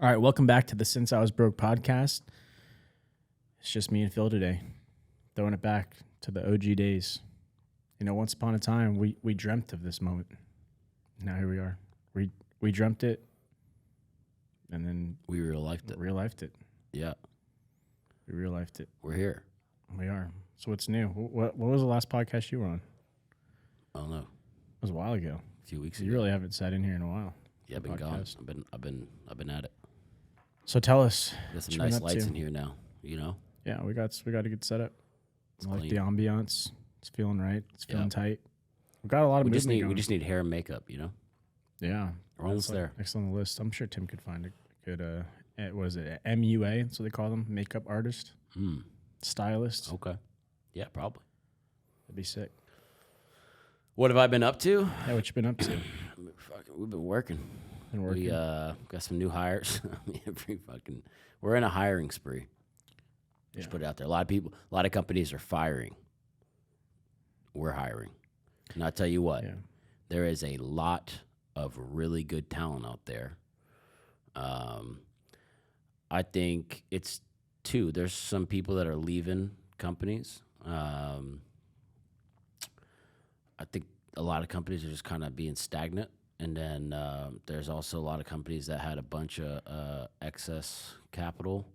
All right, welcome back to the Since I Was Broke podcast. It's just me and Phil today, throwing it back to the OG days. You know, once upon a time, we dreamt of this moment. Now here we are. We dreamt it, and then We real-lifed it. real-lifed it. Yeah, We real-lifed it. we're here. We are. So what's new? What was the last podcast you were on? I don't know. It was a while ago. A few weeks So ago. you really haven't sat in here in a while. Yeah, I've been gone. podcast. I've been at it. So tell us. Got some what you been nice up lights to? in here now. You know, Yeah, we got a good setup. it's I like clean. the ambiance. It's feeling right. It's feeling Yeah. tight. We got a lot of movement going. We just need hair and makeup. You know, Yeah. we're almost That's there. next on the list. I'm sure Tim could find a good, was it MUA? That's what they call them, makeup artist, stylist. Okay. Yeah, probably. That'd be sick. What have I been up to? Yeah, what you been up to? We've been working. Been working. We got some new hires. We're in a hiring spree. Yeah. Just put it out there. A lot of companies are firing. We're hiring. And I'll tell you what, Yeah. there is a lot of really good talent out there. I think it's two. There's some people that are leaving companies. I think a lot of companies are just kind of being stagnant. And then there's also a lot of companies that had a bunch of excess capital,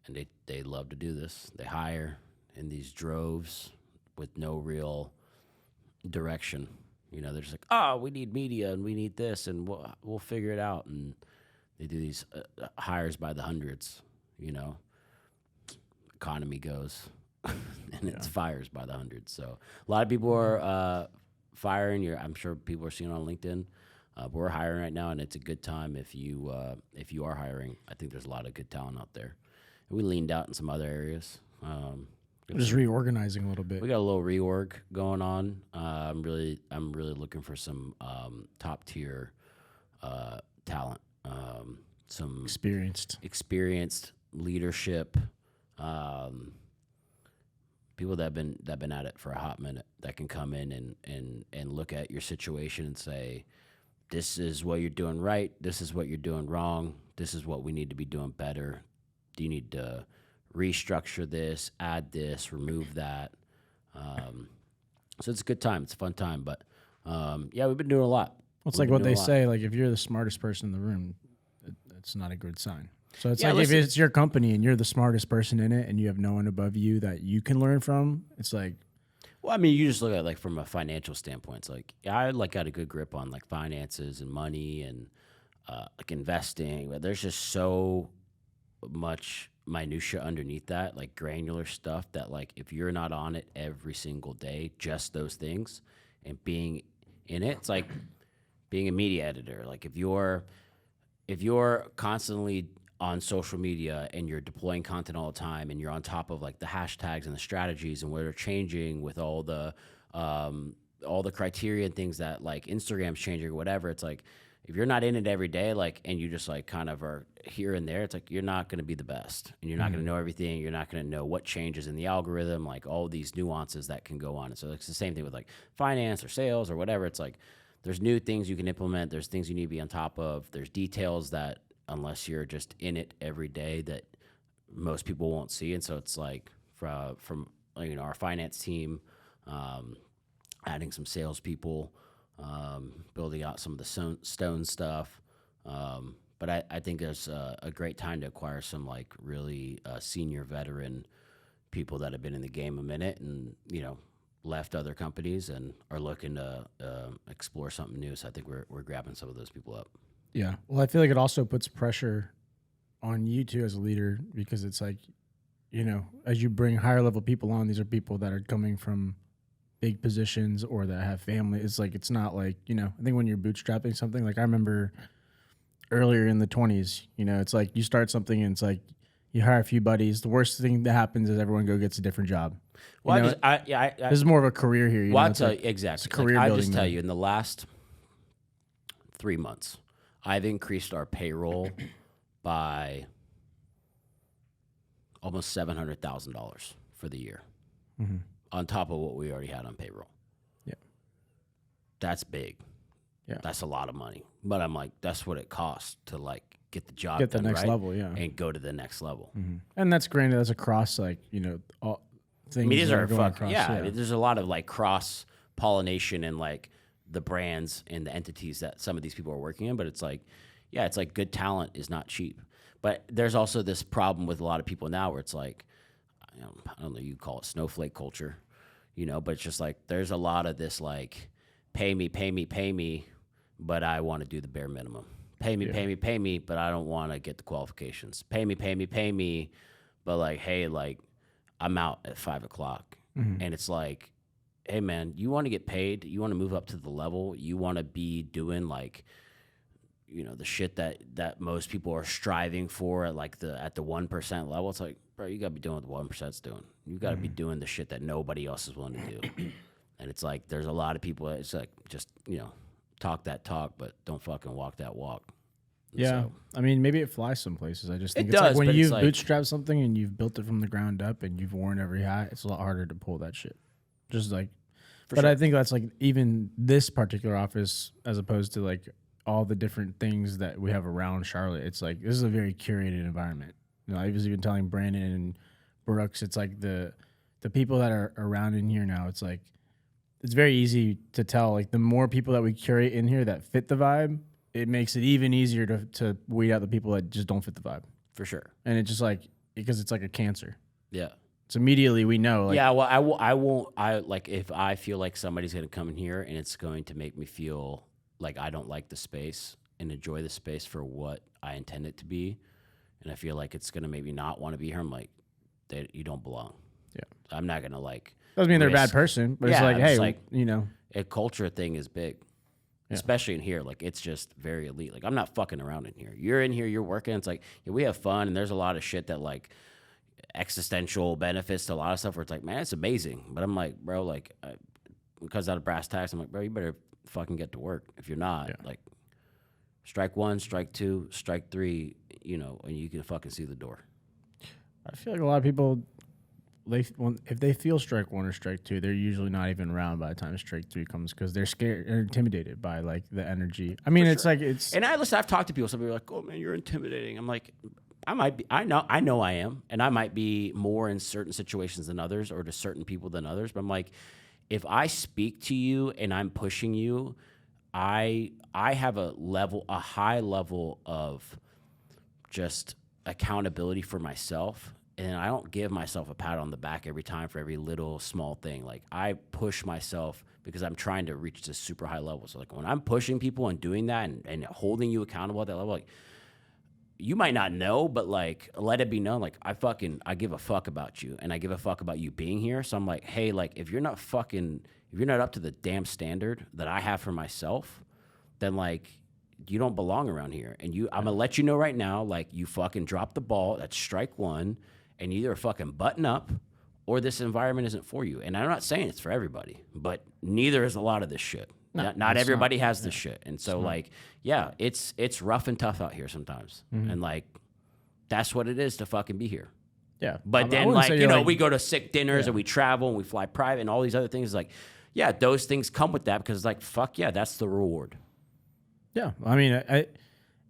and they love to do this. They hire in these droves with no real direction. You know, they're just like, oh, we need media and we need this, and we'll figure it out. And they do these hires by the hundreds. You know, economy goes, and it's fires by the hundreds. So a lot of people are firing. I'm sure people are seeing it on LinkedIn. We're hiring right now, and it's a good time if you are hiring. I think there's a lot of good talent out there. And we leaned out in some other areas. Just reorganizing a little bit. We got a little reorg going on. I'm really looking for some top tier talent. Some experienced leadership. People that have been at it for a hot minute that can come in and look at your situation and say, this is what you're doing right. This is what you're doing wrong. This is what we need to be doing better. Do you need to restructure this, add this, remove that? So it's a good time. It's a fun time. But yeah, we've been doing a lot. Well, it's like what they say, like if you're the smartest person in the room, it's not a good sign. So it's if it's your company and you're the smartest person in it and you have no one above you that you can learn from, it's like. Well, I mean, you just look at it like from a financial standpoint. It's like I got a good grip on like finances and money and like investing. But there's just so much minutia underneath that, like granular stuff that like if you're not on it every single day, just those things and being in it, it's like being a media editor. Like if you're constantly on social media and you're deploying content all the time and you're on top of like the hashtags and the strategies and where they're changing with all the criteria and things that like Instagram's changing or whatever, it's like if you're not in it every day, like, and you just like kind of are here and there, it's like you're not going to be the best and you're not going to know everything. You're not going to know what changes in the algorithm, like all these nuances that can go on. And so it's the same thing with like finance or sales or whatever. It's like there's new things you can implement. There's things you need to be on top of. There's details that unless you're just in it every day that most people won't see. And so it's like from our finance team, adding some salespeople, building out some of the stone stuff. But I think there's a great time to acquire some like really senior veteran people that have been in the game a minute and, you know, left other companies and are looking to explore something new. So I think we're grabbing some of those people up. Yeah. Well, I feel like it also puts pressure on you too as a leader because it's like, you know, as you bring higher level people on, these are people that are coming from big positions or that have family. It's like, it's not like, you know, I think when you're bootstrapping something, like I remember earlier in the 20s, you know, it's like you start something and it's like you hire a few buddies. The worst thing that happens is everyone gets a different job. Well, this is more of a career here. I'll tell you, exactly. It's a career building. I just tell you, in the last 3 months, I've increased our payroll by almost $700,000 for the year, on top of what we already had on payroll. Yeah, that's big. Yeah, that's a lot of money. But I'm like, that's what it costs to like get the job Get the done next right level, yeah. and go to the next level. And that's granted, that's across like, all things. I mean, these that are going fucking, I mean, there's a lot of like cross pollination and like the brands and the entities that some of these people are working in, but it's like, yeah, it's like good talent is not cheap. But there's also this problem with a lot of people now where it's like, I don't know, you call it snowflake culture, but it's just like there's a lot of this like pay me, but I want to do the bare minimum. Pay me, but I don't want to get the qualifications. Pay me, but like, hey, like I'm out at 5 o'clock. And it's like, hey man, you want to get paid, you want to move up to the level, you want to be doing like, the shit that most people are striving for at like at the 1% level. It's like, bro, you gotta be doing what the 1%'s doing. You gotta be doing the shit that nobody else is willing to do. And it's like there's a lot of people. It's like just talk that talk, but don't fucking walk that walk. And Yeah, so, I mean, maybe it flies some places. I just think It it's does, like when but you've it's like- bootstrapped something and you've built it from the ground up and you've worn every hat, it's a lot harder to pull that shit. Just like, but sure. I think that's like even this particular office as opposed to like all the different things that we have around Charlotte. It's like this is a very curated environment. I was even telling Brandon and Brooks, it's like the people that are around in here now. It's like it's very easy to tell. Like the more people that we curate in here that fit the vibe, it makes it even easier to weed out the people that just don't fit the vibe. for sure. And it's just like because it's like a cancer. Yeah. So immediately we know. Like, Yeah. Well, I won't. Like if I feel like somebody's gonna come in here and it's going to make me feel like I don't like the space and enjoy the space for what I intend it to be, and I feel like it's gonna make me not want to be here, I'm like, you don't belong. Yeah. I'm not gonna like. doesn't mean they're a bad risk- person, but it's Yeah, like, I'm hey, just like- A culture thing is big, especially in here. Like it's just very elite. Like I'm not fucking around in here. You're in here, you're working. It's like we have fun, and there's a lot of shit that like existential benefits to a lot of stuff where it's like, man, it's amazing. But I'm like, bro, like because out of brass tacks, I'm like, bro, you better fucking get to work. If you're not, like, strike one, strike two, strike three, and you can fucking see the door. I feel like a lot of people, if they feel strike one or strike two, they're usually not even around by the time strike three comes because they're scared or intimidated by like the energy. I mean, it's like it's. And I've talked to people. Some people are like, "Oh man, you're intimidating." I'm like, I might be. I know I am, and I might be more in certain situations than others, or to certain people than others. But I'm like, if I speak to you and I'm pushing you, I have a high level of just accountability for myself. And I don't give myself a pat on the back every time for every little small thing. Like I push myself because I'm trying to reach this super high level. So like when I'm pushing people and doing that and holding you accountable at that level, like you might not know, but like let it be known, like I give a fuck about you and I give a fuck about you being here. So I'm like, hey, like if you're not up to the damn standard that I have for myself, then like you don't belong around here. And I'm gonna let you know right now, like you fucking dropped the ball. That's strike one. And you either fucking button up or this environment isn't for you. And I'm not saying it's for everybody, but neither is a lot of this shit. No, not everybody has this shit. And so like, yeah, it's rough and tough out here sometimes. And like, that's what it is to fucking be here. Yeah. But then like, we go to sick dinners and we travel and we fly private and all these other things. Like, yeah, those things come with that because it's like, fuck yeah, that's the reward. Yeah. I mean,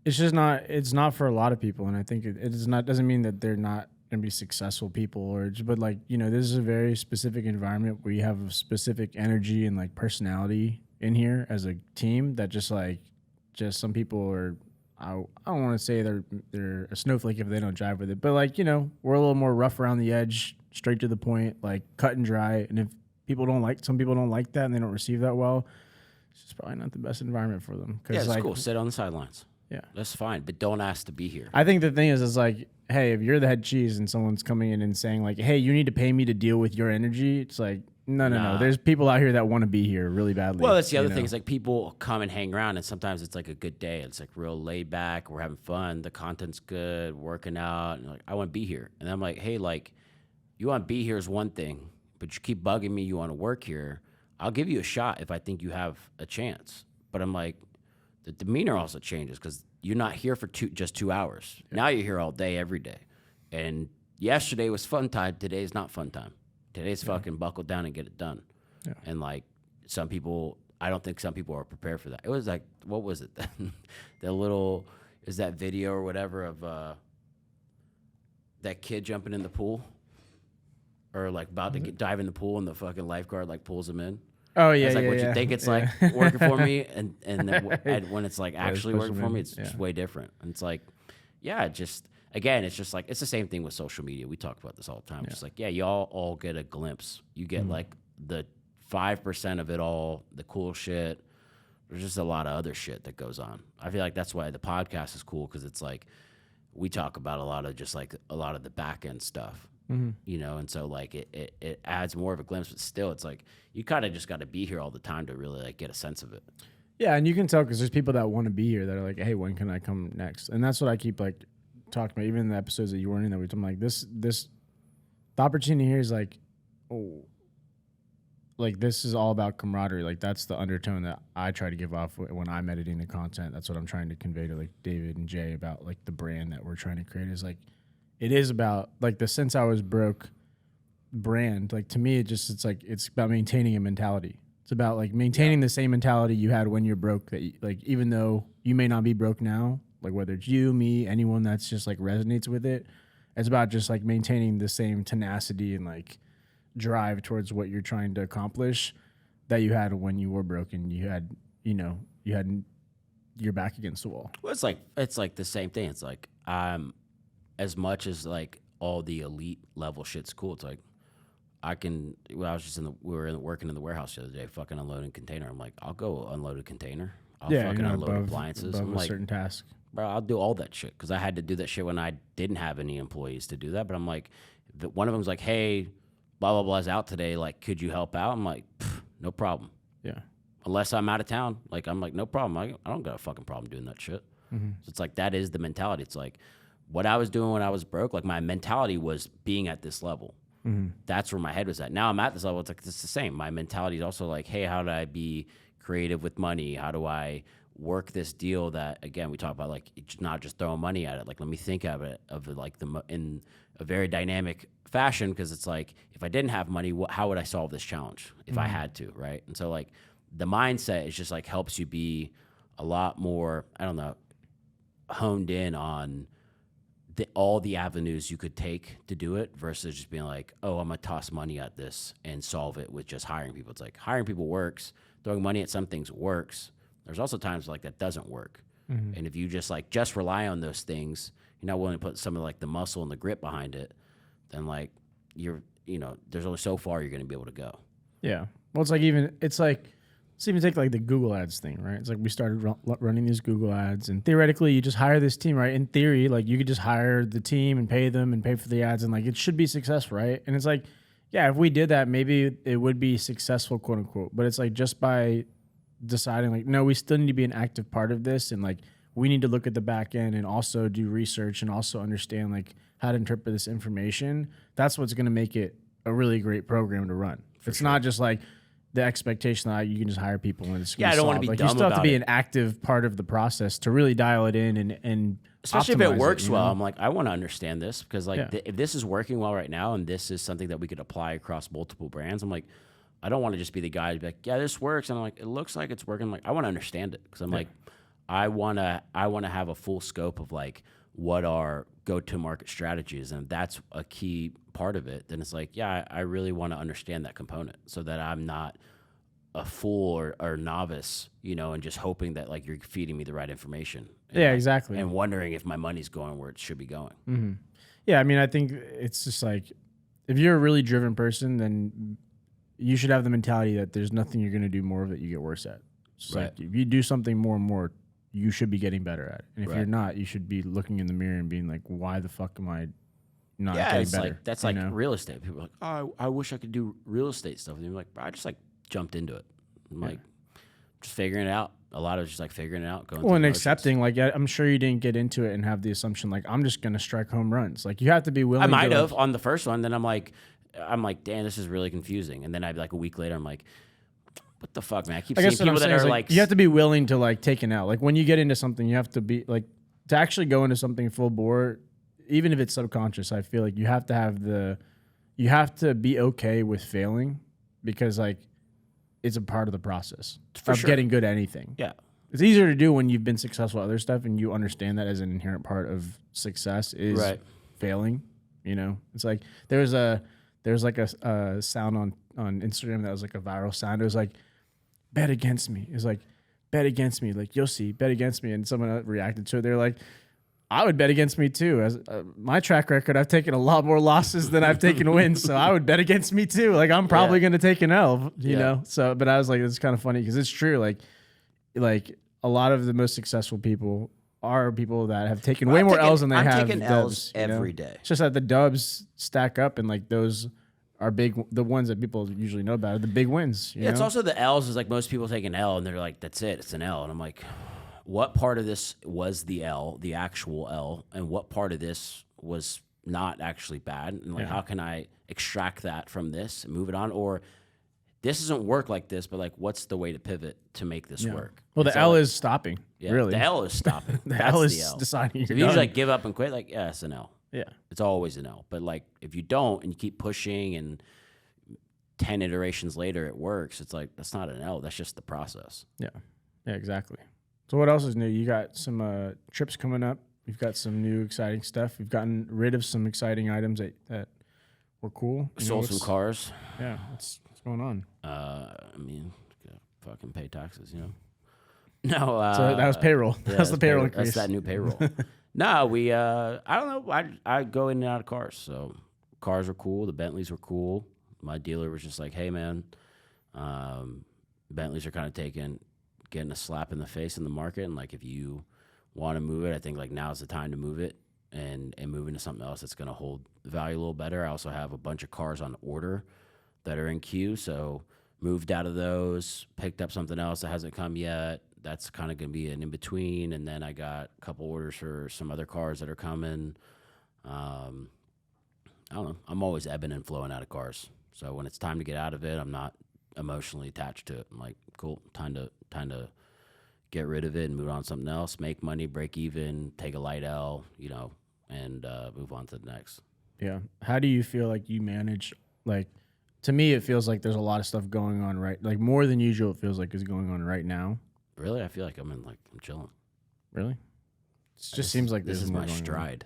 it's just not, it's not for a lot of people. And I think doesn't mean that they're not going to be successful people but like, this is a very specific environment where you have a specific energy and like personality in here as a team that just some people are, I don't want to say they're a snowflake if they don't jive with it, but like, we're a little more rough around the edge, straight to the point, like cut and dry. And if some people don't like that and they don't receive that well, it's just probably not the best environment for them. Yeah, it's like, cool. Sit on the sidelines. Yeah. That's fine, but don't ask to be here. I think the thing is like, hey, if you're the head cheese and someone's coming in and saying like, hey, you need to pay me to deal with your energy, it's like, no. There's people out here that want to be here really badly. Well, that's the other thing. Is like people come and hang around, and sometimes it's like a good day. It's like real laid back. We're having fun. The content's good. Working out. And like I want to be here. And I'm like, hey, like you want to be here is one thing, but you keep bugging me. You want to work here. I'll give you a shot if I think you have a chance. But I'm like, the demeanor also changes because you're not here for just 2 hours. Yeah. Now you're here all day, every day. And yesterday was fun time. Today's not fun time. Today's fucking buckle down and get it done. Yeah. And like I don't think some people are prepared for that. It was like, what was it? The little, is that video or whatever of that kid jumping in the pool, or like about to dive in the pool, and the fucking lifeguard like pulls him in. Oh yeah, It's like yeah, what yeah. you think it's Yeah. like working for me, and then when it's like actually push working them for in. me, it's just way different. And it's like, yeah, just again, it's just like it's the same thing with social media. We talk about this all the time. Just like, yeah, y'all all get a glimpse. You get like the 5% of it all, the cool shit. There's just a lot of other shit that goes on. I feel like that's why the podcast is cool, because it's like we talk about a lot of just like a lot of the back end stuff, you know, and so like it adds more of a glimpse, but still it's like you kind of just got to be here all the time to really like get a sense of it. Yeah, and you can tell because there's people that want to be here that are like, hey, when can I come next? And that's what I keep like talking about, even in the episodes that you weren't in, that I'm like, the opportunity here is like, oh, like this is all about camaraderie. Like that's the undertone that I try to give off when I'm editing the content. That's what I'm trying to convey to like David and Jay about like the brand that we're trying to create is like, it is about like the Since I Was Broke brand. Like to me, it's like, it's about maintaining a mentality. It's about like maintaining the same mentality you had when you're broke, that like, even though you may not be broke now, like whether it's you, me, anyone that's just like resonates with it, it's about just like maintaining the same tenacity and like drive towards what you're trying to accomplish that you had when you were broken. You had, you know, you had your back against the wall. Well, it's like the same thing. It's like as much as like all the elite level shit's cool. It's like I was just working in the warehouse the other day, fucking unloading container. I'm like, I'll go unload a container. I'll fucking unload appliances. Above I'm a like, certain task. bro, I'll do all that shit, because I had to do that shit when I didn't have any employees to do that. But I'm like, one of them's like, hey, blah blah blah's out today. Like, could you help out? I'm like, no problem. Yeah. Unless I'm out of town, like I'm like, no problem. I don't got a fucking problem doing that shit. So it's like that is the mentality. It's like what I was doing when I was broke. Like my mentality was being at this level. That's where my head was at. Now I'm at this level. It's like it's the same. My mentality is also like, hey, how do I be creative with money? How do I work this deal that, again, we talk about like it's not just throwing money at it. Like let me think of it like in a very dynamic fashion, because it's like if I didn't have money, how would I solve this challenge if I had to, right? And so like the mindset is just like helps you be a lot more, I don't know, honed in on all the avenues you could take to do it, versus just being like, oh, I'm gonna toss money at this and solve it with just hiring people. It's like hiring people works, throwing money at some things works. There's also times like that doesn't work. And if you just rely on those things, you're not willing to put some of like the muscle and the grit behind it, then like there's only so far you're gonna be able to go. Yeah. Well, let's even take like the Google ads thing, right? It's like we started running these Google ads, and theoretically you just hire this team, right? In theory, like you could just hire the team and pay them and pay for the ads, and like it should be successful, right? And it's like, yeah, if we did that, maybe it would be successful, quote unquote. But it's like just by deciding like, no, we still need to be an active part of this, and like we need to look at the back end and also do research and also understand like how to interpret this information. That's what's going to make it a really great program to run. It's not just like the expectation that you can just hire people and it's going to I don't want to be like dumb you still have to be about an active part of the process to really dial it in and especially if it optimize works you well. know? I'm like, I want to understand this, because like if this is working well right now and this is something that we could apply across multiple brands, I'm like, I don't want to just be the guy to be like, yeah, this works, and I'm like, it looks like it's working. I'm like, I want to understand it, because I'm like, I want to have a full scope of like what our go-to-market strategy is, and if that's a key part of it, then it's like, yeah, I really want to understand that component so that I'm not a fool or novice, and just hoping that like you're feeding me the right information. And Yeah, exactly. And wondering if my money's going where it should be going. Yeah, I mean, I think it's just like if you're a really driven person, then you should have the mentality that there's nothing you're going to do more of that you get worse at. It's Right. like if you do something more and more, you should be getting better at it. And if Right. you're not, you should be looking in the mirror and being like, why the fuck am I not Yeah, getting it's better? like that's you like know? real estate. People are like, oh, I wish I could do real estate stuff. And you're like, bro, I just like jumped into it. I'm like just figuring it out. A lot of it's just like figuring it out. Going Well, through and the motions. accepting, like, I'm sure you didn't get into it and have the assumption, like, I'm just going to strike home runs. Like, you have to be willing I to, might like- have on the first one. Then I'm like, damn, this is really confusing. And then I'd be like a week later, I'm like, what the fuck, man? I keep I seeing guess what I'm people that saying is are like, like, you have to be willing to like take it out. Like when you get into something, you have to be like to actually go into something full bore, even if it's subconscious. I feel like you have to be okay with failing because like it's a part of the process For of sure. getting good at anything. yeah. It's easier to do when you've been successful at other stuff and you understand that as an inherent part of success is Right. failing. You know, it's like there's like a sound on Instagram that was like a viral sound. It was like, bet against me. It was like, bet against me. Like, you'll see, bet against me. And someone reacted to it. They're like, I would bet against me too. As my track record, I've taken a lot more losses than I've taken wins. So I would bet against me too. Like, I'm probably going to take an L, you know? So, but I was like, it's kind of funny because it's true. Like a lot of the most successful people are people that have taken way more L's than they have taking dubs, L's you know? every day. It's just that the dubs stack up and like those are big. The ones that people usually know about are the big wins. You know? It's also the L's is like most people take an L and they're like, that's it. It's an L. And I'm like, what part of this was the L, the actual L, and what part of this was not actually bad? And like, how can I extract that from this and move it on? Or this doesn't work like this, but like, what's the way to pivot to make this work? Well, the so L like, is stopping. Really, the L is stopping. the That's L is the L. deciding. If You're you just done. like give up and quit, like, yeah, it's an L. Yeah, It's always an L. But like, if you don't and you keep pushing and 10 iterations later it works, it's like, that's not an L. That's just the process. yeah, exactly. So what else is new? You got some trips coming up. You've got some new exciting stuff. You've gotten rid of some exciting items that were cool. You know, Sold some cars. Yeah, what's going on? I mean, gotta fucking pay taxes, you know? No. So that was payroll. Yeah, That was the payroll increase. That's that new payroll. No, we, I don't know. I go in and out of cars. So cars were cool. The Bentleys were cool. My dealer was just like, hey, man, Bentleys are kind of getting a slap in the face in the market. And like, if you want to move it, I think like now's the time to move it and move into something else that's going to hold value a little better. I also have a bunch of cars on order that are in queue. So moved out of those, picked up something else that hasn't come yet. That's kind of going to be an in-between. And then I got a couple orders for some other cars that are coming. I don't know. I'm always ebbing and flowing out of cars. So when it's time to get out of it, I'm not emotionally attached to it. I'm like, cool, time to get rid of it and move on to something else, make money, break even, take a light L, you know, and move on to the next. Yeah. How do you feel like you manage, like, to me, it feels like there's a lot of stuff going on like more than usual, it feels like is going on right now. Really? I feel like I'm chilling. Really? It just seems like this is more my going on. stride.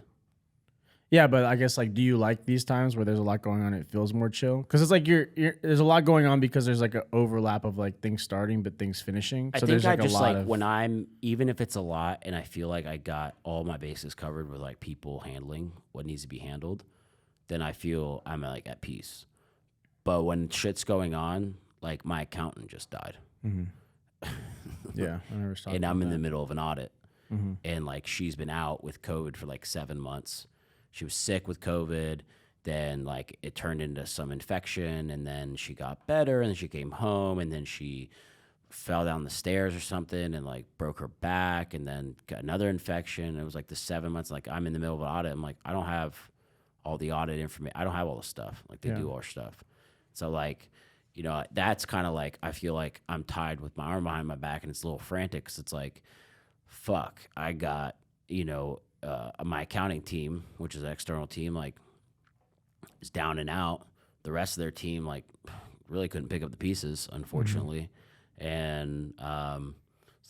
Yeah, but I guess like, do you like these times where there's a lot going on? It feels more chill because it's like there's a lot going on because there's like an overlap of like things starting but things finishing. I So think there's like I just a lot like of when I'm even if it's a lot and I feel like I got all my bases covered with like people handling what needs to be handled, then I feel I'm like at peace. But when shit's going on, like my accountant just died. yeah. I never saw And I'm in the middle of an audit. And like she's been out with COVID for like 7 months. She was sick with COVID. Then like it turned into some infection, and then she got better, and then she came home, and then she fell down the stairs or something and like broke her back, and then got another infection. It was like the 7 months. Like I'm in the middle of an audit. I'm like, I don't have all the audit information. I don't have all the stuff. Like they do all our stuff. So like, you know, that's kind of like I feel like I'm tied with my arm behind my back, and it's a little frantic because it's like, fuck, I got, you know, my accounting team, which is an external team, like is down and out. The rest of their team, like, really couldn't pick up the pieces, unfortunately. And so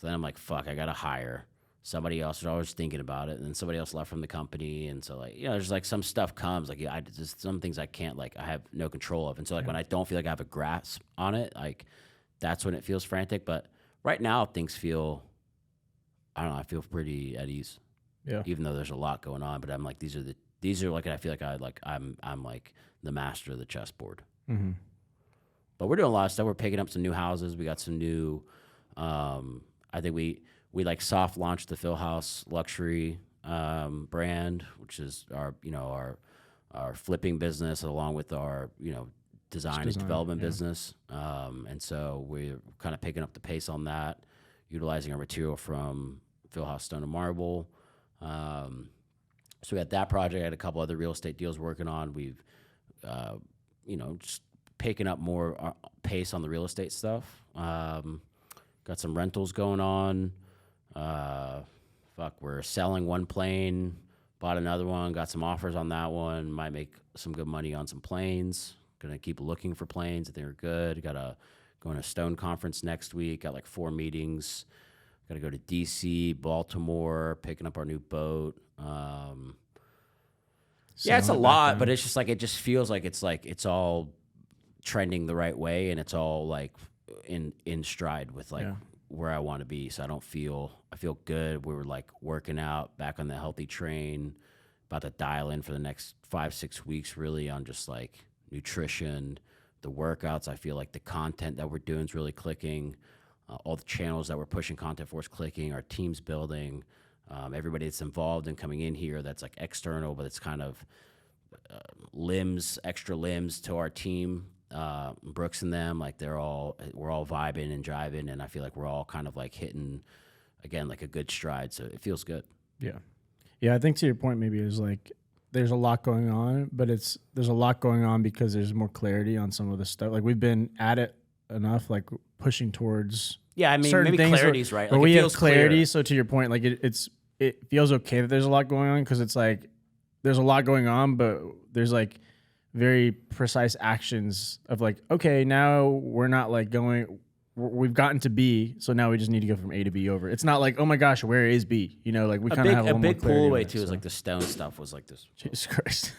then I'm like, fuck, I got to hire somebody else. Was always thinking about it. And then somebody else left from the company. And so, like, you know, there's like some stuff comes. Like, I just some things I can't, like, I have no control of. And so, like, when I don't feel like I have a grasp on it, like, that's when it feels frantic. But right now, things feel, I don't know, I feel pretty at ease. Yeah. Even though there's a lot going on, but I'm like, these are like, I feel like I'm like the master of the chessboard. But we're doing a lot of stuff. We're picking up some new houses. We got some new, I think we like soft launched the Phil House luxury brand, which is our, you know, our flipping business along with our, you know, design and development business. And so we're kind of picking up the pace on that, utilizing our material from Phil House Stone and Marble. So we had that project. I had a couple other real estate deals working on. We've, you know, just picking up more pace on the real estate stuff. Got some rentals going on. We're selling one plane, bought another one, got some offers on that one. Might make some good money on some planes. Gonna keep looking for planes. I think they're good. Going to Stone conference next week. Got like 4 meetings Got to go to DC, Baltimore, picking up our new boat. Yeah, it's a Selling it back lot, but down. it's just like it just feels like it's all trending the right way, and it's all like in stride with like Yeah. where I want to be. So I feel good. We were like working out back on the healthy train, about to dial in for the next 5-6 weeks, really on just like nutrition, the workouts. I feel like the content that we're doing is really clicking. All the channels that we're pushing content for is clicking. Our team's building. Everybody that's involved in coming in here that's like external, but it's kind of extra limbs to our team. Brooks and them, like we're all vibing and driving, and I feel like we're all kind of like hitting again like a good stride. So it feels good. Yeah. Yeah, I think to your point, maybe is like there's a lot going on, but there's a lot going on because there's more clarity on some of the stuff. Like we've been at it enough, like pushing towards Yeah, I mean, certain maybe things clarity's right. where Like, we it have feels clarity. clear. So to your point, like it feels okay that there's a lot going on because it's like there's a lot going on, but there's like very precise actions of like, okay, now we're not like we've gotten to B, so now we just need to go from A to B over. It's not like, oh my gosh, where is B? You know, like we kind of have a little more big clarity pull on away it, too is so. like the stone stuff was like this. Jesus Christ.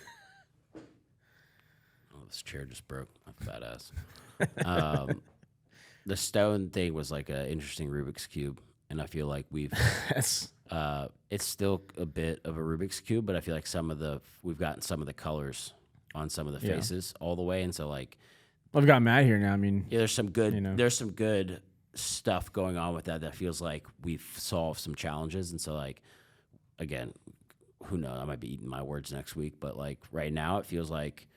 Oh, this chair just broke. My fat ass. The stone thing was like an interesting Rubik's cube, and I feel like That's it's still a bit of a Rubik's cube, but I feel like we've gotten some of the colors on some of the Yeah. faces all the way, and so like I've got Matt here now. I mean, yeah, there's some good You know. there's some good stuff going on with that feels like we've solved some challenges, and so like again, who knows? I might be eating my words next week, but like right now, it feels like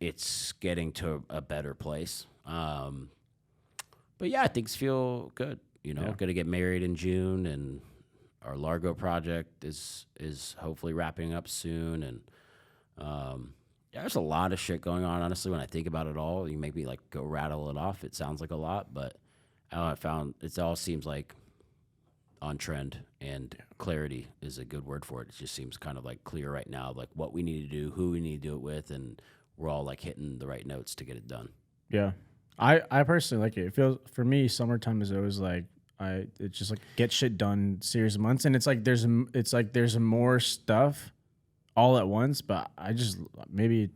it's getting to a better place. But yeah, things feel good. You know, Yeah. going to get married in June, and our Largo project is hopefully wrapping up soon. And yeah, there's a lot of shit going on. Honestly, when I think about it all, you make me like go rattle it off. It sounds like a lot, but I found it all seems like on trend, and clarity is a good word for it. It just seems kind of like clear right now, like what we need to do, who we need to do it with, and we're all like hitting the right notes to get it done. yeah. I personally like it. It feels for me, summertime is always like it's just like get shit done series of months, and it's like there's more stuff all at once. But I just maybe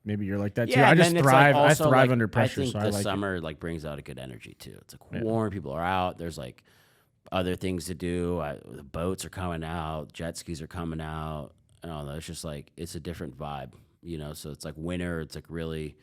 you're like that too. I and just then it's like thrive. I also, thrive like, under pressure. I think So the I like it. summer like brings out a good energy too. It's like Yeah. warm, people are out. There's like other things to do. The boats are coming out, jet skis are coming out. I don't know. It's just like it's a different vibe, you know. So it's like winter. It's like really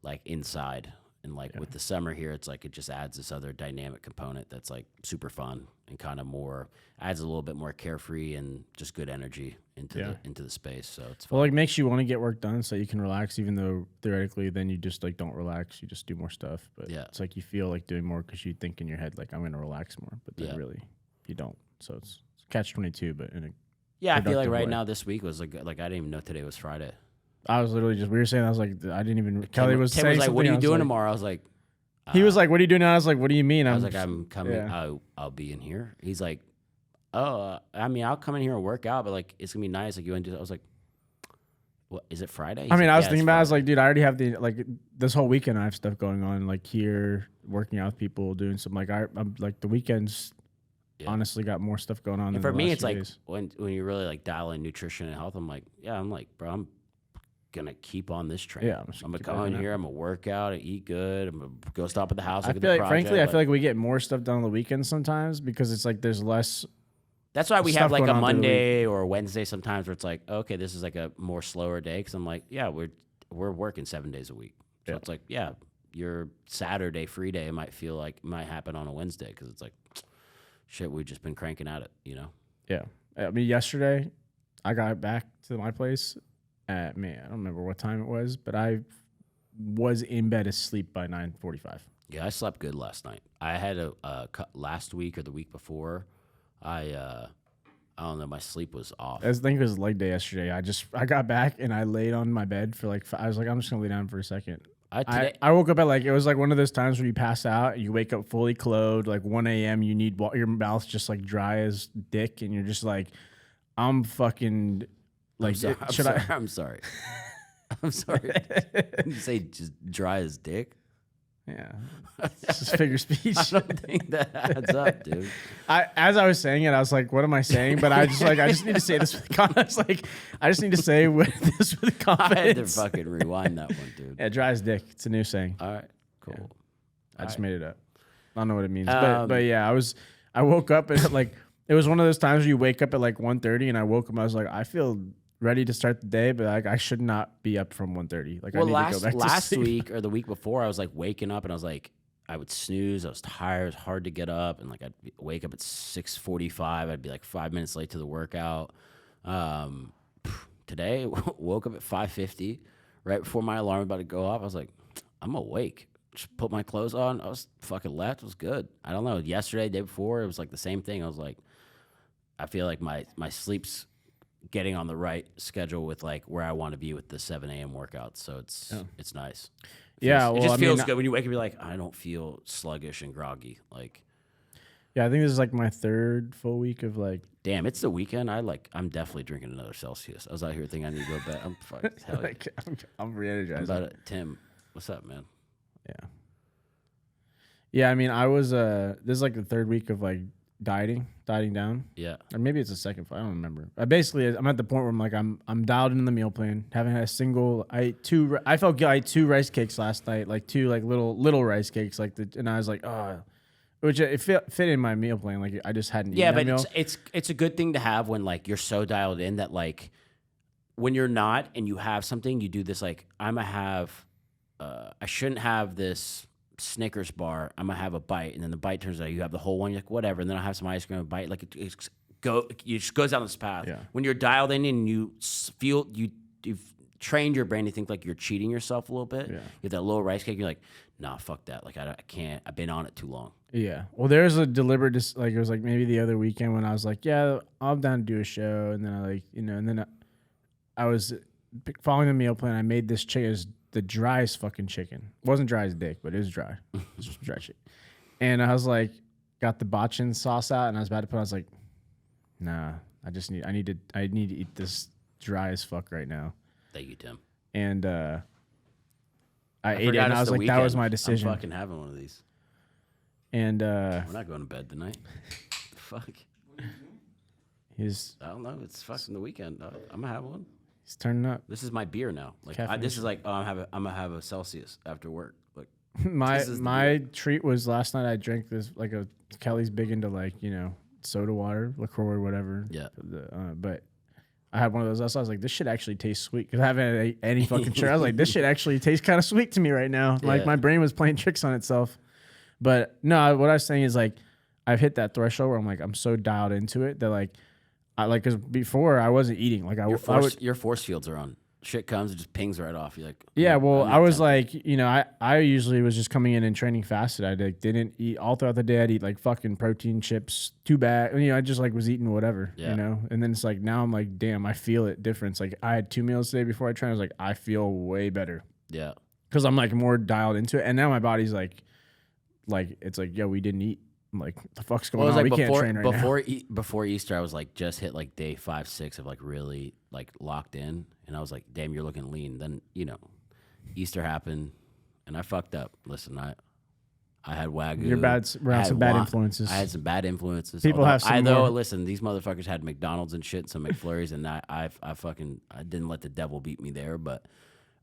like inside, and like with the summer here, it's like it just adds this other dynamic component that's like super fun and kind of more adds a little bit more carefree and just good energy into the space. So it's fun. Well, like makes you want to get work done so you can relax, even though theoretically then you just like don't relax. You just do more stuff. But Yeah. it's like you feel like doing more because you think in your head like I'm going to relax more, but then Yeah. really you don't. So it's catch-22, but in a Yeah, I feel like productive right way. now this week was like I didn't even know today was Friday. I was literally just we were saying I was like I didn't even Kelly was Tim saying was like, "What something, are I you was doing like- tomorrow?" I was like, He was like, "What are you doing now?" I was like, "What do you mean?" I was like, "I'm coming. Yeah. I'll be in here." He's like, "Oh, I mean, I'll come in here and work out, but like, it's gonna be nice. Like, you want to do that?" I was like, "What is it Friday?" He's I mean, like, I was "Yeah, thinking it's about it, I was Friday." like, dude, I already have this whole weekend I have stuff going on, like here, working out with people, doing some like I'm like the weekends Yeah. honestly got more stuff going on And than for the me, last it's few like days. when you really like dial in nutrition and health. I'm like, bro, I'm gonna keep on this train. Yeah, I'm I'm just gonna keep come working in out. here. I'm gonna work out and eat good. I'm gonna go stop at the house. I Look at feel the like, frankly, I project. feel like we get more stuff done on the weekends sometimes because it's like there's less. That's why we stuff have like going a on through the week. Monday or a Wednesday sometimes where it's like, okay, this is like a more slower day because I'm like, yeah, we're working 7 days a week. So Yeah. it's like, yeah, your Saturday free day might happen on a Wednesday because it's like, shit, we've just been cranking at it, you know? Yeah, I mean, yesterday I got back to my place at I don't remember what time it was, but I was in bed asleep by 9:45. Yeah, I slept good last night. I had last week or the week before. I don't know. My sleep was off. I think it was leg day yesterday. I got back and I laid on my bed for like I was like I'm just gonna lay down for a second. I woke up at like it was like one of those times where you pass out and you wake up fully clothed like 1 a.m. You need your mouth's just like dry as dick and you're just like I'm fucking like should I? I'm sorry. I'm sorry. You say just dry as dick. Yeah, it's just figure speech. I don't think that adds up, dude. As I was saying it, I was like, "What am I saying?" But I just need to say this with confidence. Like, I just need to say this with confidence. I had to fucking rewind that one, dude. Yeah, dry as dick. It's a new saying. All right, cool. Yeah. I just made it up. I don't know what it means, but yeah, I woke up and like it was one of those times where you wake up at like 1:30, and I woke up. I was like, I feel ready to start the day, but like I should not be up from 1:30. Like, well, I need to go back last to sleep. week or the week before, I was like waking up and I was like, I would snooze. I was tired. It was hard to get up, and like I'd wake up at 6:45. I'd be like 5 minutes late to the workout. Today, woke up at 5:50, right before my alarm about to go off. I was like, I'm awake. Just put my clothes on. I was fucking left. It was good. I don't know. Yesterday, day before, it was like the same thing. I was like, I feel like my sleep's getting on the right schedule with like where I want to be with the 7 a.m. workouts. So it's nice. It just feels good when you wake up. You're like, I don't feel sluggish and groggy. Like, yeah, I think this is like my third full week of like. Damn, it's the weekend. I'm definitely drinking another Celsius. I was out here thinking I need to go to bed. I'm fucking hell yeah. Like, I'm re-energized. Tim, what's up, man? Yeah. Yeah, I mean, I was this is like the third week of like dieting down. Yeah. Or maybe it's the second. I don't remember. I'm at the point where I'm like I'm dialed in the meal plan. Haven't had a single. I ate two rice cakes last night, like two like little rice cakes, and I was like, oh, which it fit in my meal plan. Like I just hadn't. Yeah, eaten that but meal. it's a good thing to have when like you're so dialed in that like when you're not and you have something, you do this like I shouldn't have this Snickers bar. I'm gonna have a bite, and then the bite turns out you have the whole one. You're like, whatever, and then I have some ice cream, a bite. Like it just goes down this path. Yeah. When you're dialed in and you feel you've trained your brain to think like you're cheating yourself a little bit. Yeah. You have that little rice cake. You're like, nah, fuck that. Like I can't. I've been on it too long. Yeah. Well, there's a deliberate like it was like maybe the other weekend when I was like, yeah, I'm down to do a show, and then I was following the meal plan. I made this chicken. The driest fucking chicken. It wasn't dry as dick, but it was dry. It was dry shit. And I was like, got the botchin sauce out, and I was about to put. I was like, nah. I need to eat this dry as fuck right now. Thank you, Tim. And I ate it, and I was like, that was my decision. I'm fucking having one of these. And we're not going to bed tonight. Fuck. I don't know. It's fucking the weekend. I'm gonna have one. He's turning up. This is my beer now. Like this is like, oh, I'm gonna have a Celsius after work. Like my treat was last night. I drank this like Kelly's big into like soda water, LaCroix, whatever. Yeah. But I had one of those. I was like, this shit actually tastes sweet because I haven't ate any fucking sugar. I was like, this shit actually tastes kind of sweet to me right now. Yeah. Like my brain was playing tricks on itself. But no, what I was saying is like I've hit that threshold where I'm like I'm so dialed into it that like. Because before I wasn't eating. Like your force fields are on. Shit comes, it just pings right off. You're like, yeah. Well, I was like, I usually was just coming in and training fasted. I like didn't eat all throughout the day. I'd eat like fucking protein chips, too bad. I just like was eating whatever, And then it's like now I'm like, damn, I feel it difference. Like I had 2 meals today before I trained. I was like, I feel way better. Yeah. Because I'm like more dialed into it, and now my body's like it's like, yo, we didn't eat. I'm like, the fuck's going on? Like we can't train right now. Before Easter, I was like just hit like day 5, 6 of like really like locked in, and I was like, damn, you're looking lean. Then Easter happened, and I fucked up. Listen, I had Wagyu. You're bad around some bad influences. I had some bad influences. People have some more. Listen, these motherfuckers had McDonald's and shit, and some McFlurries, and I didn't let the devil beat me there, but.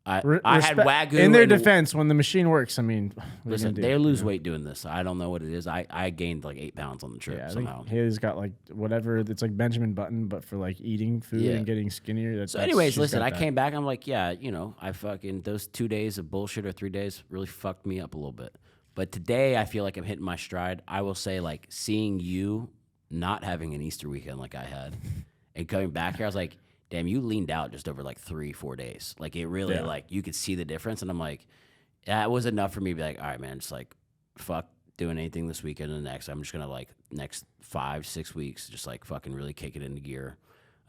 I had Wagyu. In their defense, when the machine works, I mean, listen, they lose weight doing this. I don't know what it is. I gained like 8 pounds on the trip somehow. Haley's got like whatever. It's like Benjamin Button, but for like eating food and getting skinnier. Anyways, listen, I came back. I'm like, yeah, I fucking those 2 days of bullshit or 3 days really fucked me up a little bit. But today I feel like I'm hitting my stride. I will say, like, seeing you not having an Easter weekend like I had, and coming back here, I was like. Damn, you leaned out just over like 3-4 days. Like it really, like you could see the difference. And I'm like, yeah, it was enough for me to be like, all right, man, just like fuck doing anything this weekend and the next. I'm just going to like next 5-6 weeks, just like fucking really kick it into gear.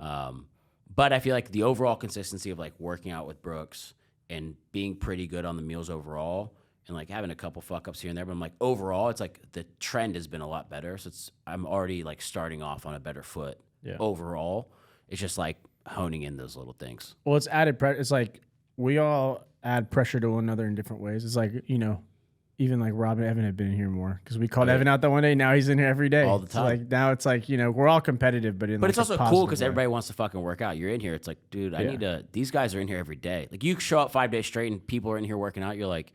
But I feel like the overall consistency of like working out with Brooks and being pretty good on the meals overall and like having a couple fuck ups here and there. But I'm like, overall, it's like the trend has been a lot better. So I'm already like starting off on a better foot overall. It's just like, honing in those little things. Well, it's added pressure. It's like we all add pressure to one another in different ways. It's like, even like Rob and Evan have been in here more because we called Oh, yeah. Evan out that one day. Now he's in here every day All the So, time. like now it's like we're all competitive, but But it's a also cool positive because way. everybody wants to fucking work out. You're in here. It's like, dude, I need to. These guys are in here every day. Like you show up 5 days straight and people are in here working out. You're like,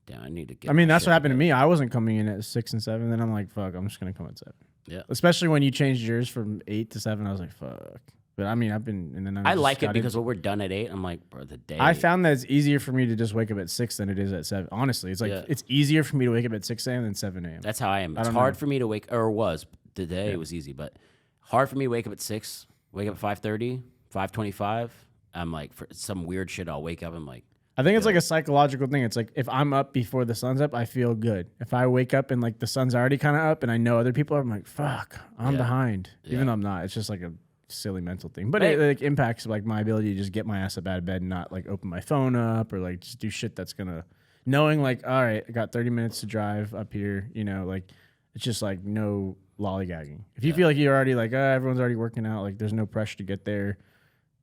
damn, I need to get. I mean, my that's shit what happened to together. me. I wasn't coming in at 6 and 7. Then I'm like, fuck, I'm just gonna come at 7. Yeah. Especially when you changed yours from 8 to 7. I was like, fuck. But I mean, I've been and then I like it because when we're done at 8, I'm like, bro, the day. I found that it's easier for me to just wake up at 6 than it is at 7. Honestly, it's like it's easier for me to wake up at 6 a.m. than 7 a.m. That's how I am. It's hard for me to wake, or was today. It was easy, but hard for me to wake up at 6. Wake up at 5:30, 5:25. I'm like, for some weird shit, I'll wake up. I'm like, I think it's like a psychological thing. It's like if I'm up before the sun's up, I feel good. If I wake up and like the sun's already kind of up and I know other people are, I'm like, fuck, I'm behind. Even though I'm not. It's just like a silly mental thing. But it like impacts like my ability to just get my ass up out of bed and not like open my phone up or like just do shit that's gonna knowing like, all right, I got 30 minutes to drive up here, like it's just like no lollygagging. If you feel like you're already like, everyone's already working out, like there's no pressure to get there,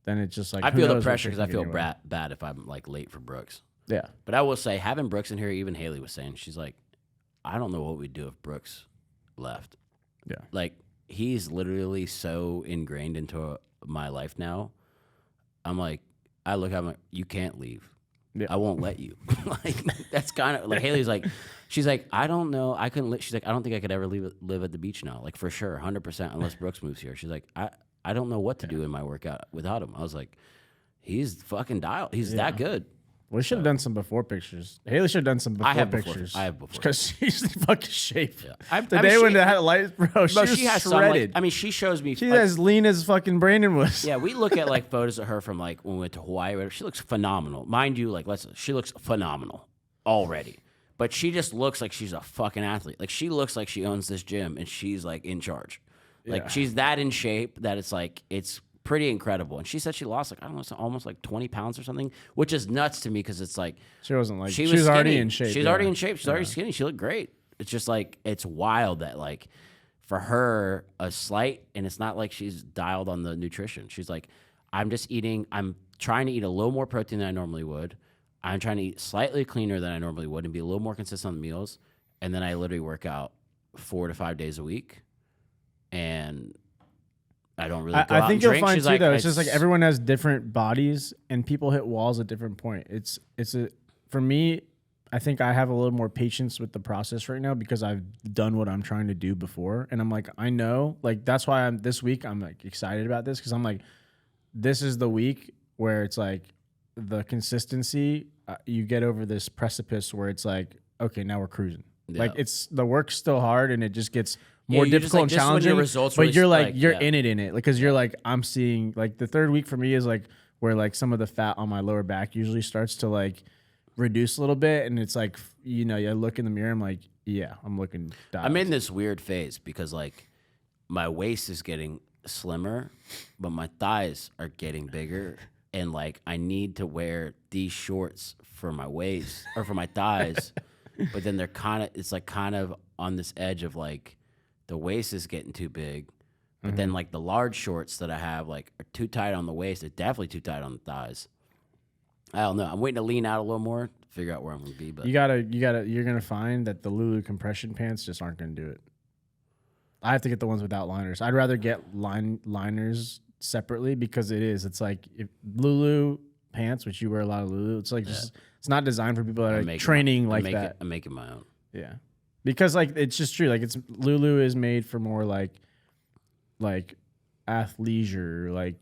then it's just like I feel the pressure because I feel bad if I'm like late for Brooks. Yeah. But I will say, having Brooks in here, even Haley was saying, she's like, I don't know what we'd do if Brooks left. Yeah. Like, he's literally so ingrained into my life now. I'm like, I look at him like, you can't leave. Yeah. I won't let you. Like, that's kind of like Haley's like, she's like, I don't know. I couldn't. She's like, I don't think I could ever live at the beach now. Like for sure, 100%, unless Brooks moves here. She's like, I don't know what to do in my workout without him. I was like, he's fucking dialed. He's that good. We should have done some before pictures. Haley should have done some before pictures. I have before. Because she's in fucking shape. Yeah. The day when they had lights, bro, she was has shredded. Some, like, she shows me. She's as lean as fucking Brandon was. Yeah, we look at like photos of her from like when we went to Hawaii. Whatever. She looks phenomenal. Mind you, like she looks phenomenal already. But she just looks like she's a fucking athlete. Like she looks like she owns this gym and she's like in charge. Like she's that in shape that it's like it's pretty incredible. And she said she lost like I don't know, almost like 20 pounds or something, which is nuts to me because it's like she wasn't like she was already in shape. She's already in shape. She's already skinny. She looked great. It's just like it's wild that like for her a slight, and it's not like she's dialed on the nutrition. She's like, I'm trying to eat a little more protein than I normally would. I'm trying to eat slightly cleaner than I normally would and be a little more consistent on the meals. And then I literally work out 4 to 5 days a week. And I don't really go I think you'll drink. find She's too like, though. It's just like everyone has different bodies and people hit walls at different point. For me, I think I have a little more patience with the process right now because I've done what I'm trying to do before. And I'm like, I know, like that's why this week I'm like excited about this because I'm like, this is the week where it's like the consistency, you get over this precipice where it's like, okay, now we're cruising. Yeah. Like the work's still hard and it just gets more difficult and challenging. But you're like you're in it. Like because you're like I'm seeing like the third week for me is like where like some of the fat on my lower back usually starts to like reduce a little bit, and it's like I look in the mirror, I'm like, yeah, I'm looking dialed. I'm in this weird phase because like my waist is getting slimmer, but my thighs are getting bigger, and like I need to wear these shorts for my waist or for my thighs, but then they're kind of on this edge of like the waist is getting too big, but then like the large shorts that I have like are too tight on the waist. They're definitely too tight on the thighs. I don't know. I'm waiting to lean out a little more to figure out where I'm going to be. But you're going to find that the Lulu compression pants just aren't going to do it. I have to get the ones without liners. I'd rather get liners separately because it's like if Lulu pants, which you wear a lot of Lulu, it's like just, it's not designed for people that are training like that. I'm making my own. Yeah. Because like, it's just true. Like Lulu is made for more like athleisure, like,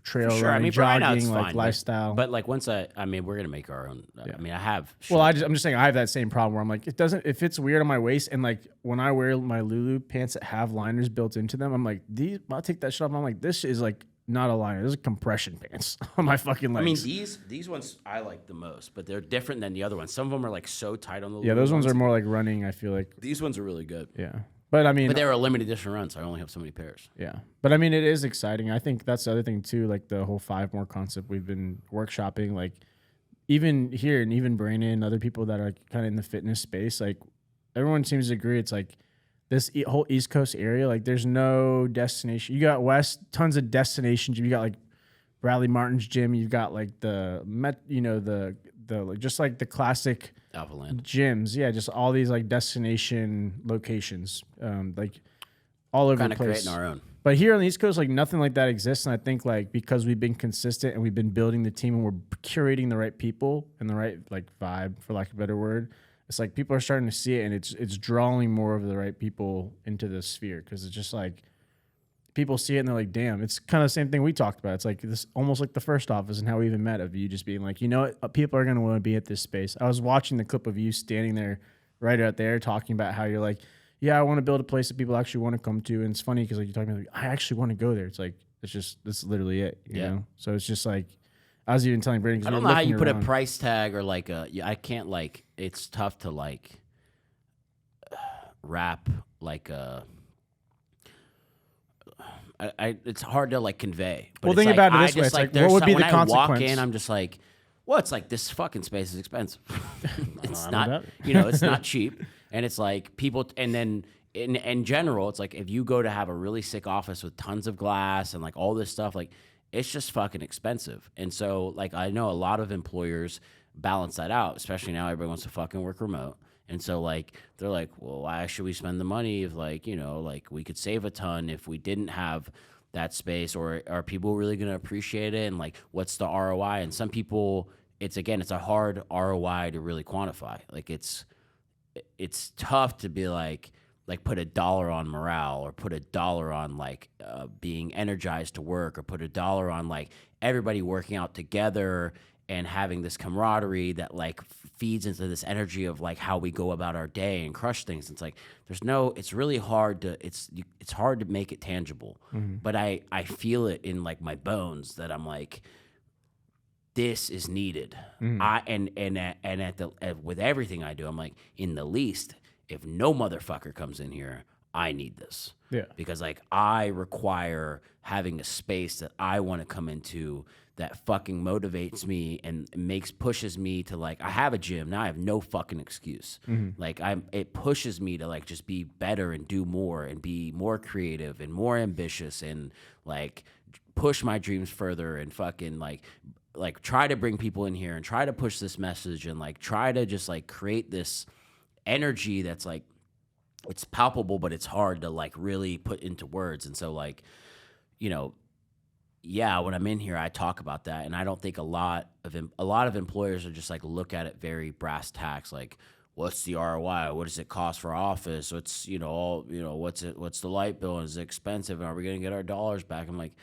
trail running, I mean, jogging, like fine, lifestyle. But like once we're gonna make our own. I mean, I have. Well, I'm just saying I have that same problem where I'm like, it fits weird on my waist, and like when I wear my Lulu pants that have liners built into them, I'm like, I'll take that shit off. I'm like, this is like not a liner. This is compression pants on my fucking legs. I mean, these ones I like the most, but they're different than the other ones. Some of them are like so tight on the. Yeah, those ones are more like running. I feel like these ones are really good. Yeah. But I mean, they were a limited edition run, so I only have so many pairs. Yeah, but I mean, it is exciting. I think that's the other thing too, like the whole 5 more concept we've been workshopping. Like even here, and even Brandon and other people that are like, kind of in the fitness space, like everyone seems to agree. It's like this whole East Coast area, like there's no destination. You got West, tons of destinations. You got like Bradley Martin's gym. You've got like the just like the classic Alpha Land. gyms. Yeah, just all these like destination locations, like all over Kind the of place. creating our own. But here on the East Coast, like nothing like that exists. And I think like because we've been consistent and we've been building the team and we're curating the right people and the right like vibe, for lack of a better word, it's like people are starting to see it and it's drawing more of the right people into the sphere because it's just like people see it and they're like, damn, it's kind of the same thing we talked about. It's like this almost like the first office and how we even met of you just being like, you know what, people are going to want to be at this space. I was watching the clip of you standing there right out there talking about how you're like, yeah, I want to build a place that people actually want to come to. And it's funny because like you're talking about, like, I actually want to go there. It's like, that's literally it, you know? So it's just like, I was even telling Brandon, I don't know how you put a price tag or like I can't like, it's tough to like wrap like it's hard to like convey. But well, think about it this way. It's like what would be the consequence? When I walk in, I'm just like, well, it's like this fucking space is expensive. It's not, it's not cheap. And it's like people, and then in general, it's like if you go to have a really sick office with tons of glass and like all this stuff, like it's just fucking expensive. And so like I know a lot of employers balance that out, especially now everybody wants to fucking work remote. And so like they're like, well, why should we spend the money if like, like we could save a ton if we didn't have that space, or are people really going to appreciate it? And like, what's the ROI? And some people, it's a hard ROI to really quantify. Like it's tough to be like put $1 on morale, or put $1 on like being energized to work, or put $1 on like everybody working out together and having this camaraderie that like feeds into this energy of like how we go about our day and crush things. It's like it's really hard to it's hard to make it tangible. Mm-hmm. But I feel it in like my bones that I'm like, this is needed. Mm-hmm. With everything I do, I'm like, in the least, if no motherfucker comes in here, I need this. Yeah. Because like I require having a space that I want to come into that fucking motivates me and pushes me to like, I have a gym now, I have no fucking excuse. Mm-hmm. Like it pushes me to like just be better and do more and be more creative and more ambitious and like push my dreams further and fucking like try to bring people in here and try to push this message and like try to just like create this energy that's like, it's palpable, but it's hard to like really put into words. And so like, yeah, when I'm in here, I talk about that, and I don't think a lot of employers are just like look at it very brass tacks, like what's the ROI, what does it cost for office, what's what's the light bill, is it expensive, and are we gonna get our dollars back? I'm like,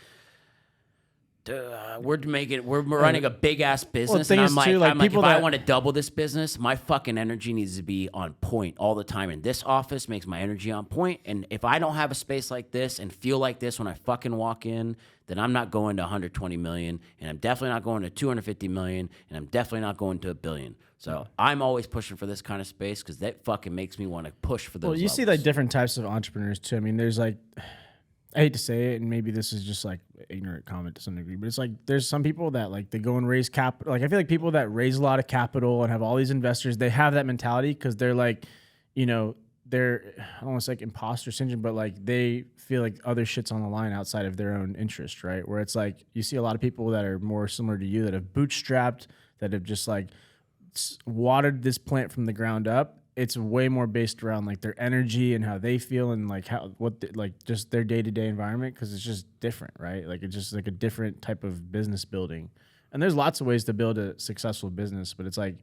we're running a big ass business, and I'm like, if I want to double this business, my fucking energy needs to be on point all the time. And this office makes my energy on point. And if I don't have a space like this and feel like this when I fucking walk in, then I'm not going to 120 million, and I'm definitely not going to 250 million, and I'm definitely not going to $1 billion. So I'm always pushing for this kind of space because that fucking makes me want to push for those. Well, you see like different types of entrepreneurs too. I mean, there's like, I hate to say it, and maybe this is just like ignorant comment to some degree, but it's like there's some people that like they go and raise capital. Like I feel like people that raise a lot of capital and have all these investors, they have that mentality because they're like, they're, I don't want to say like imposter syndrome, but like they feel like other shit's on the line outside of their own interest, right? Where it's like you see a lot of people that are more similar to you that have bootstrapped, that have just like watered this plant from the ground up. It's way more based around like their energy and how they feel and like just their day-to-day environment, because it's just different, right? Like it's just like a different type of business building. And there's lots of ways to build a successful business, but it's like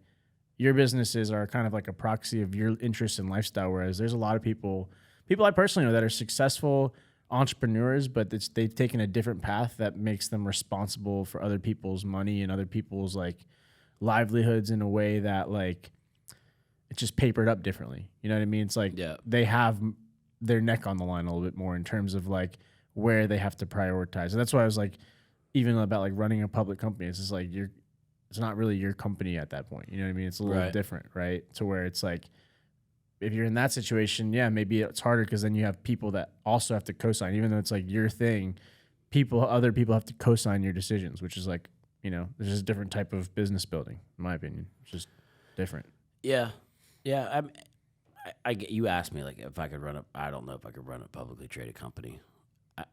your businesses are kind of like a proxy of your interests and lifestyle, whereas there's a lot of people I personally know that are successful entrepreneurs, but they've taken a different path that makes them responsible for other people's money and other people's like livelihoods in a way that like it's just papered up differently. You know what I mean? It's like they have their neck on the line a little bit more in terms of like where they have to prioritize. And that's why I was like, even about like running a public company, it's just like it's not really your company at that point. You know what I mean? It's a little different, right? To where it's like, if you're in that situation, yeah, maybe it's harder because then you have people that also have to co-sign, even though it's like your thing. Other people have to co-sign your decisions, which is like, there's just a different type of business building, in my opinion. It's just different. Yeah. Yeah. You asked me like if I could I don't know if I could run a publicly traded company.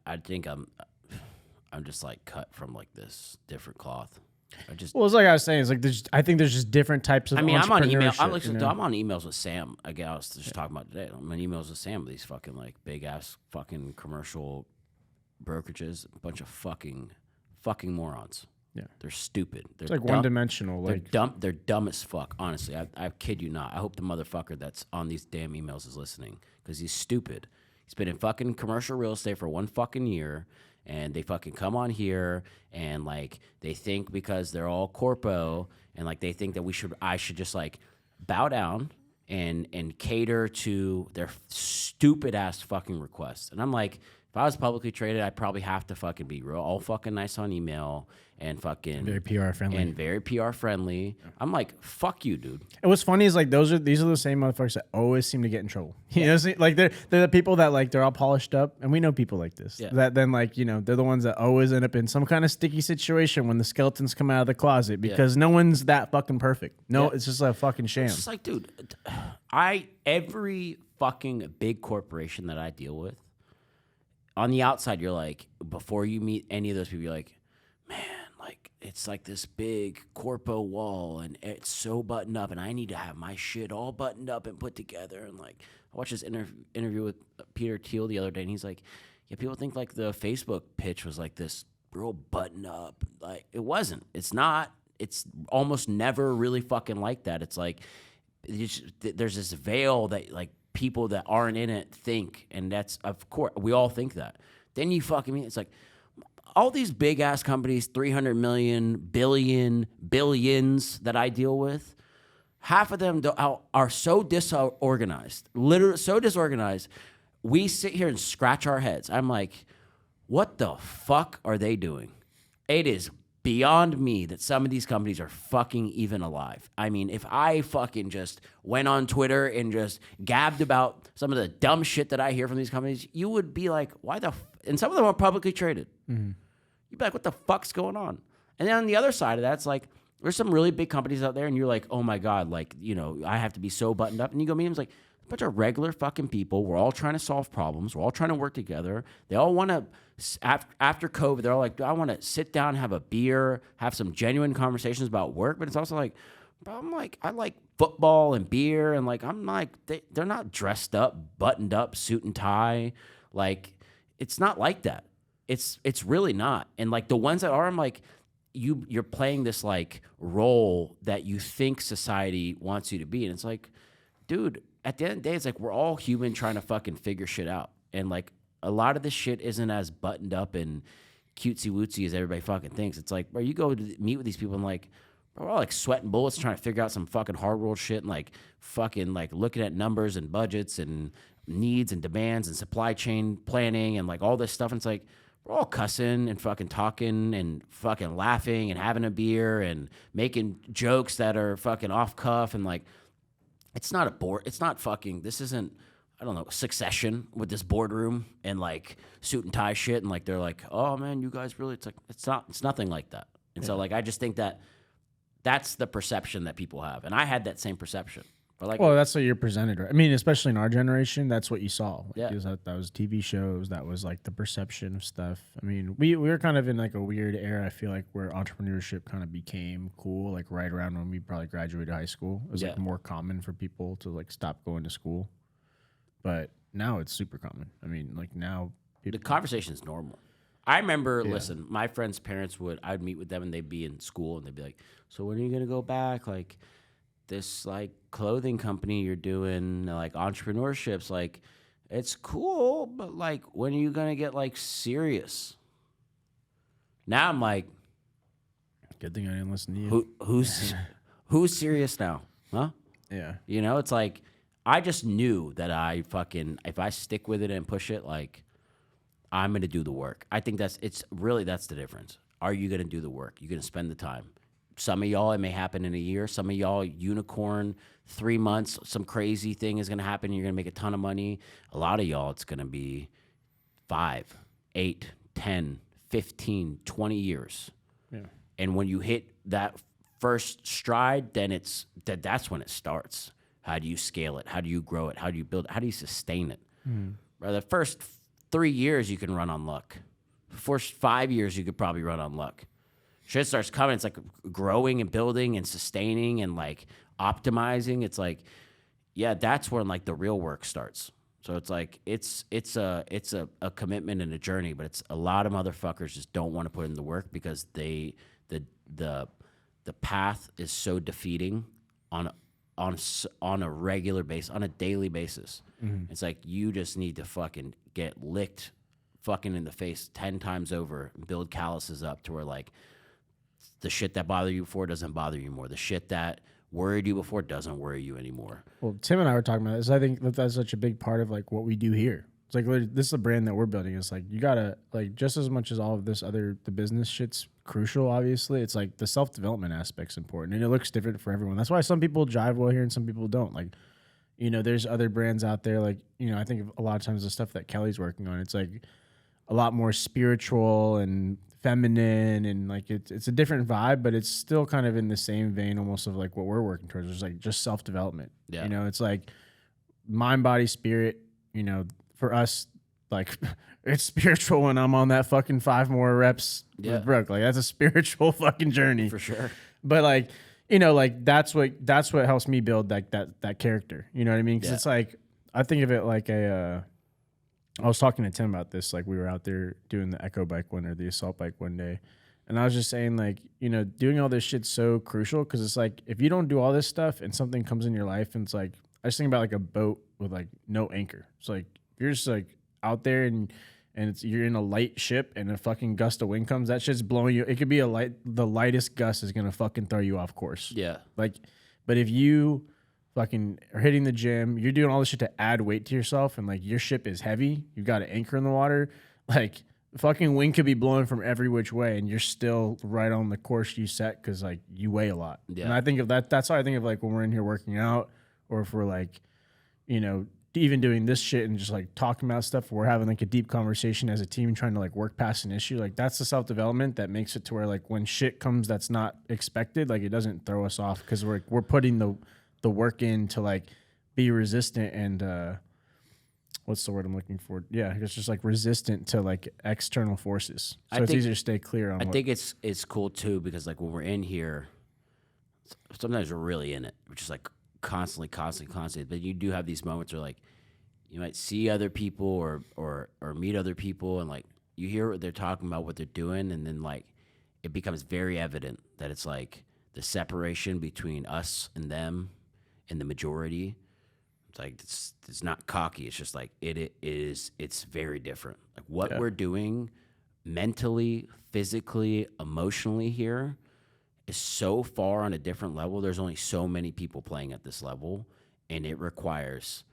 I think I'm just like cut from like this different cloth. Well, it's like I was saying. It's like I think there's just different types of. I mean, I'm on email. entrepreneurship, I'm on emails with Sam. Again, I was just talking about today. I'm on emails with Sam. These fucking like big ass fucking commercial brokerages. A bunch of fucking morons. Yeah. They're stupid. They're It's like one dimensional. They're Like dumb. They're dumb as fuck. Honestly, I kid you not. I hope the motherfucker that's on these damn emails is listening because he's stupid. He's been in fucking commercial real estate for 1 fucking year, and they fucking come on here and like they think because they're all corpo and like they think that I should just like bow down and cater to their stupid ass fucking requests. And I'm like, if I was publicly traded, I'd probably have to fucking be real, all fucking nice on email and fucking very PR friendly. and very PR friendly. I'm like, fuck you, dude. And what's funny is like these are the same motherfuckers that always seem to get in trouble. You know, like they're the people that like they're all polished up, and we know people like this. Yeah. That then like they're the ones that always end up in some kind of sticky situation when the skeletons come out of the closet because no one's that fucking perfect. No, it's just a fucking sham. It's just like, dude, every fucking big corporation that I deal with, on the outside, you're like, before you meet any of those people, you're like, man, like it's like this big corpo wall and it's so buttoned up and I need to have my shit all buttoned up and put together. And like, I watched this interview with Peter Thiel the other day and he's like, yeah, people think like the Facebook pitch was like this real button up. Like it wasn't. It's not. It's almost never really fucking like that. It's like, there's this veil that like people that aren't in it think, and that's, of course, we all think that. Then you fucking mean, it's like, all these big ass companies, 300 million, billions that I deal with, half of them are so disorganized, literally so disorganized. We sit here and scratch our heads. I'm like, what the fuck are they doing? It is beyond me that some of these companies are fucking even alive. I mean, if I fucking just went on Twitter and just gabbed about some of the dumb shit that I hear from these companies, you would be like, why the and some of them are publicly traded. Mm-hmm. You'd be like, what the fuck's going on? And then on the other side of that, it's like, there's some really big companies out there and you're like, oh my God, like, I have to be so buttoned up. And you go meet them, it's like, a bunch of regular fucking people. We're all trying to solve problems. We're all trying to work together. They all want to, after COVID, they're all like, I want to sit down, have a beer, have some genuine conversations about work. But it's also like, I'm like, I like football and beer. And like, I'm like, they're not dressed up, buttoned up, suit and tie. Like, it's not like that. It's really not. And like the ones that are, I'm like, you're playing this like role that you think society wants you to be. And it's like, dude, at the end of the day, it's like we're all human trying to fucking figure shit out. And like a lot of this shit isn't as buttoned up and cutesy wootsy as everybody fucking thinks. It's like, bro, you go to meet with these people and like, bro, we're all like sweating bullets trying to figure out some fucking hard world shit and like fucking like looking at numbers and budgets and needs and demands and supply chain planning and like all this stuff. And it's like, we're all cussing and fucking talking and fucking laughing and having a beer and making jokes that are fucking off cuff and like, it's not a board. It's not fucking, this isn't, I don't know, Succession with this boardroom and like suit and tie shit. And like, they're like, oh man, you guys really, it's like, it's nothing like that. And so like, I just think that that's the perception that people have. And I had that same perception. But like, well, that's what you're presented, right? I mean, especially in our generation, that's what you saw. Like, yeah. That was TV shows. That was like the perception of stuff. I mean, we were kind of in like a weird era, I feel like, where entrepreneurship kind of became cool, like right around when we probably graduated high school. It was like more common for people to like stop going to school. But now it's super common. I mean, like now the conversation is normal. I remember, listen, my friends' parents I'd meet with them and they'd be in school and they'd be like, so when are you going to go back? Like this like clothing company you're doing, like entrepreneurships, like it's cool, but like when are you going to get like serious? Now I'm like, good thing I didn't listen to you. Who's serious now? Huh? Yeah. It's like, I just knew that if I stick with it and push it, like I'm going to do the work. I think that's the difference. Are you going to do the work? You're going to spend the time. Some of y'all, it may happen in a year. Some of y'all, unicorn, 3 months, some crazy thing is going to happen. You're going to make a ton of money. A lot of y'all, it's going to be 5, 8, 10, 15, 20 years. Yeah. And when you hit that first stride, then that's when it starts. How do you scale it? How do you grow it? How do you build it? How do you sustain it? The first 3 years, you can run on luck. The first 5 years, you could probably run on luck. shit starts coming. It's like growing and building and sustaining and like optimizing. It's like, yeah, that's when like the real work starts. So it's like it's a commitment and a journey, but it's a lot of motherfuckers just don't want to put in the work because the path is so defeating on a regular basis, on a daily basis. Mm-hmm. It's like you just need to fucking get licked fucking in the face 10 times over and build calluses up to where like the shit that bothered you before doesn't bother you more. The shit that worried you before doesn't worry you anymore. Well, Tim and I were talking about this. I think that's such a big part of like what we do here. It's like this is a brand that we're building. It's like you gotta like just as much as all of this other the business shit's crucial. Obviously, it's like the self-development aspect's important, and it looks different for everyone. That's why some people jive well here and some people don't. Like, you know, there's other brands out there. Like, you know, I think a lot of times the stuff that Kelly's working on, it's like a lot more spiritual and feminine, and like it's a different vibe, but it's still kind of in the same vein almost of like what we're working towards. It's like just self-development. Yeah. You know, it's like mind, body, spirit. You know, for us, like it's spiritual when I'm on that fucking 5 more reps with Brooke. Like that's a spiritual fucking journey for sure. But like, you know, like that's what helps me build like that character. You know what I mean? Because it's like I think of it like I was talking to Tim about this. Like we were out there doing the Echo bike one or the assault bike one day, and I was just saying like, you know, doing all this shit's so crucial because it's like if you don't do all this stuff and something comes in your life and it's like I just think about like a boat with like no anchor. It's like you're just like out there and you're in a light ship and a fucking gust of wind comes, that shit's blowing you. It could be the lightest gust is gonna fucking throw you off course. Yeah. Like, but if you fucking are hitting the gym, you're doing all this shit to add weight to yourself, and like your ship is heavy, you've got an anchor in the water, like the fucking wind could be blowing from every which way, and you're still right on the course you set because like you weigh a lot. Yeah. And I think of that. That's how I think of like when we're in here working out, or if we're like, you know, even doing this shit and just like talking about stuff, we're having like a deep conversation as a team trying to like work past an issue. Like that's the self-development that makes it to where like when shit comes that's not expected, like it doesn't throw us off because we're putting the work in to like be resistant and what's the word I'm looking for? Yeah, it's just like resistant to like external forces. So it's easier to stay clear on. I think it's cool too because like when we're in here, sometimes we're really in it, which is like constantly. But you do have these moments where like you might see other people or meet other people and like you hear what they're talking about, what they're doing, and then like it becomes very evident that it's like the separation between us and them and the majority. It's like it's not cocky. It's just like it's very different. Like what we're doing mentally, physically, emotionally here is so far on a different level. There's only so many people playing at this level, and it requires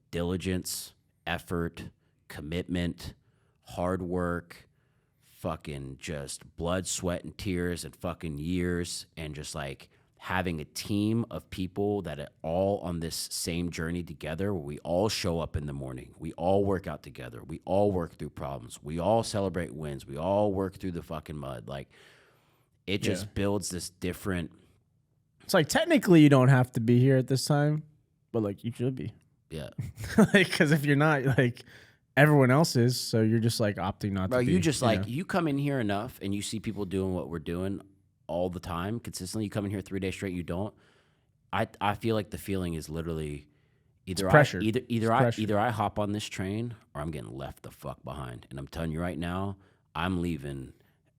diligence, effort, commitment, hard work, fucking just blood, sweat, and tears, and fucking years, and just like having a team of people that are all on this same journey together where we all show up in the morning. We all work out together. We all work through problems. We all celebrate wins. We all work through the fucking mud. Like, it just builds this different. It's like technically you don't have to be here at this time, but like you should be. Yeah. Like, because if you're not, like everyone else is, so you're just like opting not to be. You just like, you come in here enough and you see people doing what we're doing all the time, consistently. You come in here 3 days straight, you don't. I feel like the feeling is literally either I hop on this train or I'm getting left the fuck behind. And I'm telling you right now, I'm leaving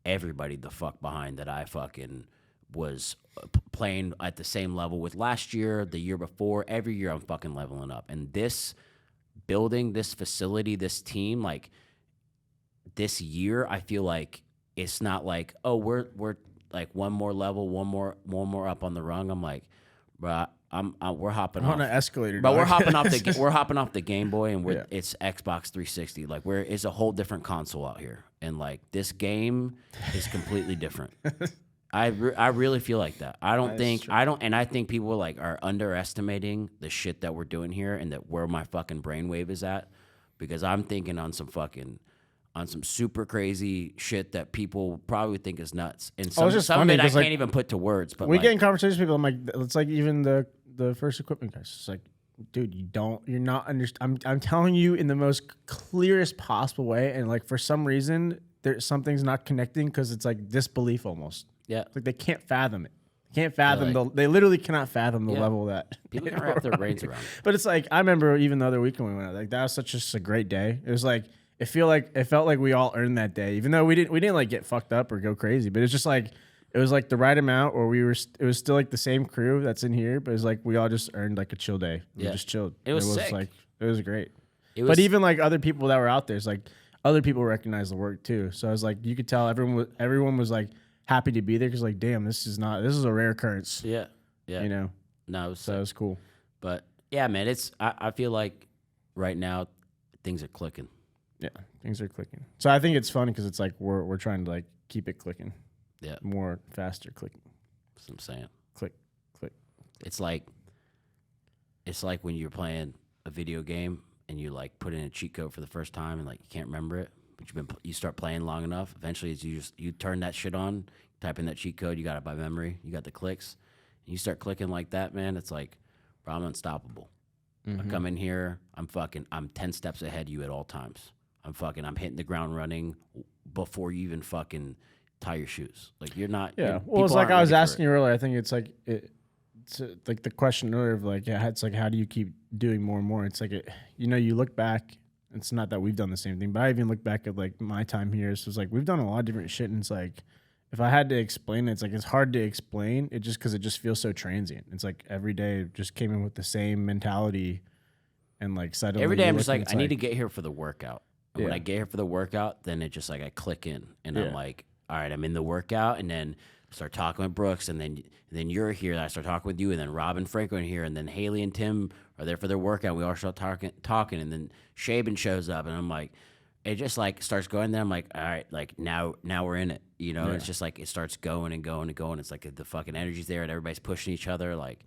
everybody the fuck behind that I fucking was playing at the same level with last year, the year before. Every year I'm fucking leveling up. And this building, this facility, this team, like this year, I feel like it's not like, oh, we're like one more level, one more up on the rung. I'm like, bro, we're hopping on an escalator, but we're hopping off the Game Boy, and it's Xbox 360. Like it's a whole different console out here, and like this game is completely different. I really feel like that. I think people like are underestimating the shit that we're doing here and that where my fucking brainwave is at, because I'm thinking on some super crazy shit that people probably think is nuts. And some of it I can't even put to words. But we get in conversations with people. I'm like, it's like even the first equipment guys. It's like, dude, you're not understand. I'm telling you in the most clearest possible way. And like for some reason, something's not connecting because it's like disbelief almost. Yeah. It's like they can't fathom it. Can't fathom like- they literally cannot fathom the Yeah. level that People can wrap their brains around it. But it's like I remember even the other weekend we went out, like that was such just a great day. It was like it felt like we all earned that day, even though we didn't like get fucked up or go crazy. But it's just like it was like the right amount, or it was still like the same crew that's in here, but it was like we all just earned like a chill day. We Yeah. just chilled. It was sick. like it was great. It was, But even like other people that were out there, it's like other people recognize the work too. So I was like, you could tell everyone was like happy to be there because like, damn, this is a rare occurrence. yeah. Yeah. You know, No, it was so sick. it was cool. But yeah, man, I feel like right now things are clicking. Yeah, things are clicking. So I think it's funny because it's like we're trying to like keep it clicking. Yeah. More faster clicking. That's what I'm saying. Click, click. It's like when you're playing a video game and you like put in a cheat code for the first time and like you can't remember it, but you start playing long enough. Eventually, as you turn that shit on, type in that cheat code, you got it by memory, you got the clicks, and you start clicking like that, man. It's like, bro, I'm unstoppable. I come in here, I'm 10 steps ahead of you at all times. I'm hitting the ground running before you even fucking tie your shoes. Like you're not. Yeah. Well, it's like I was asking you earlier. I think it's like it's like the question earlier of like, yeah, it's like how do you keep doing more and more? It's like you look back. It's not that we've done the same thing, but I even look back at like my time here. So it's like we've done a lot of different shit, and it's like if I had to explain it, it's like it's hard to explain it just because it just feels so transient. It's like every day just came in with the same mentality, and like suddenly every day you I'm look just and like it's I need to get here for the workout. And when Yeah. I get here for the workout, then it just like I click in and Yeah. I'm like, all right, I'm in the workout, and then start talking with Brooks, and then you're here, and I start talking with you, and then Rob and Franco are here, and then Haley and Tim are there for their workout. We all start talking, and then Shaban shows up, and I'm like, it just like starts going there. I'm like, all right, like now we're in it, you know. Yeah. It's just like it starts going and going and going. It's like the fucking energy's there, and everybody's pushing each other. Like,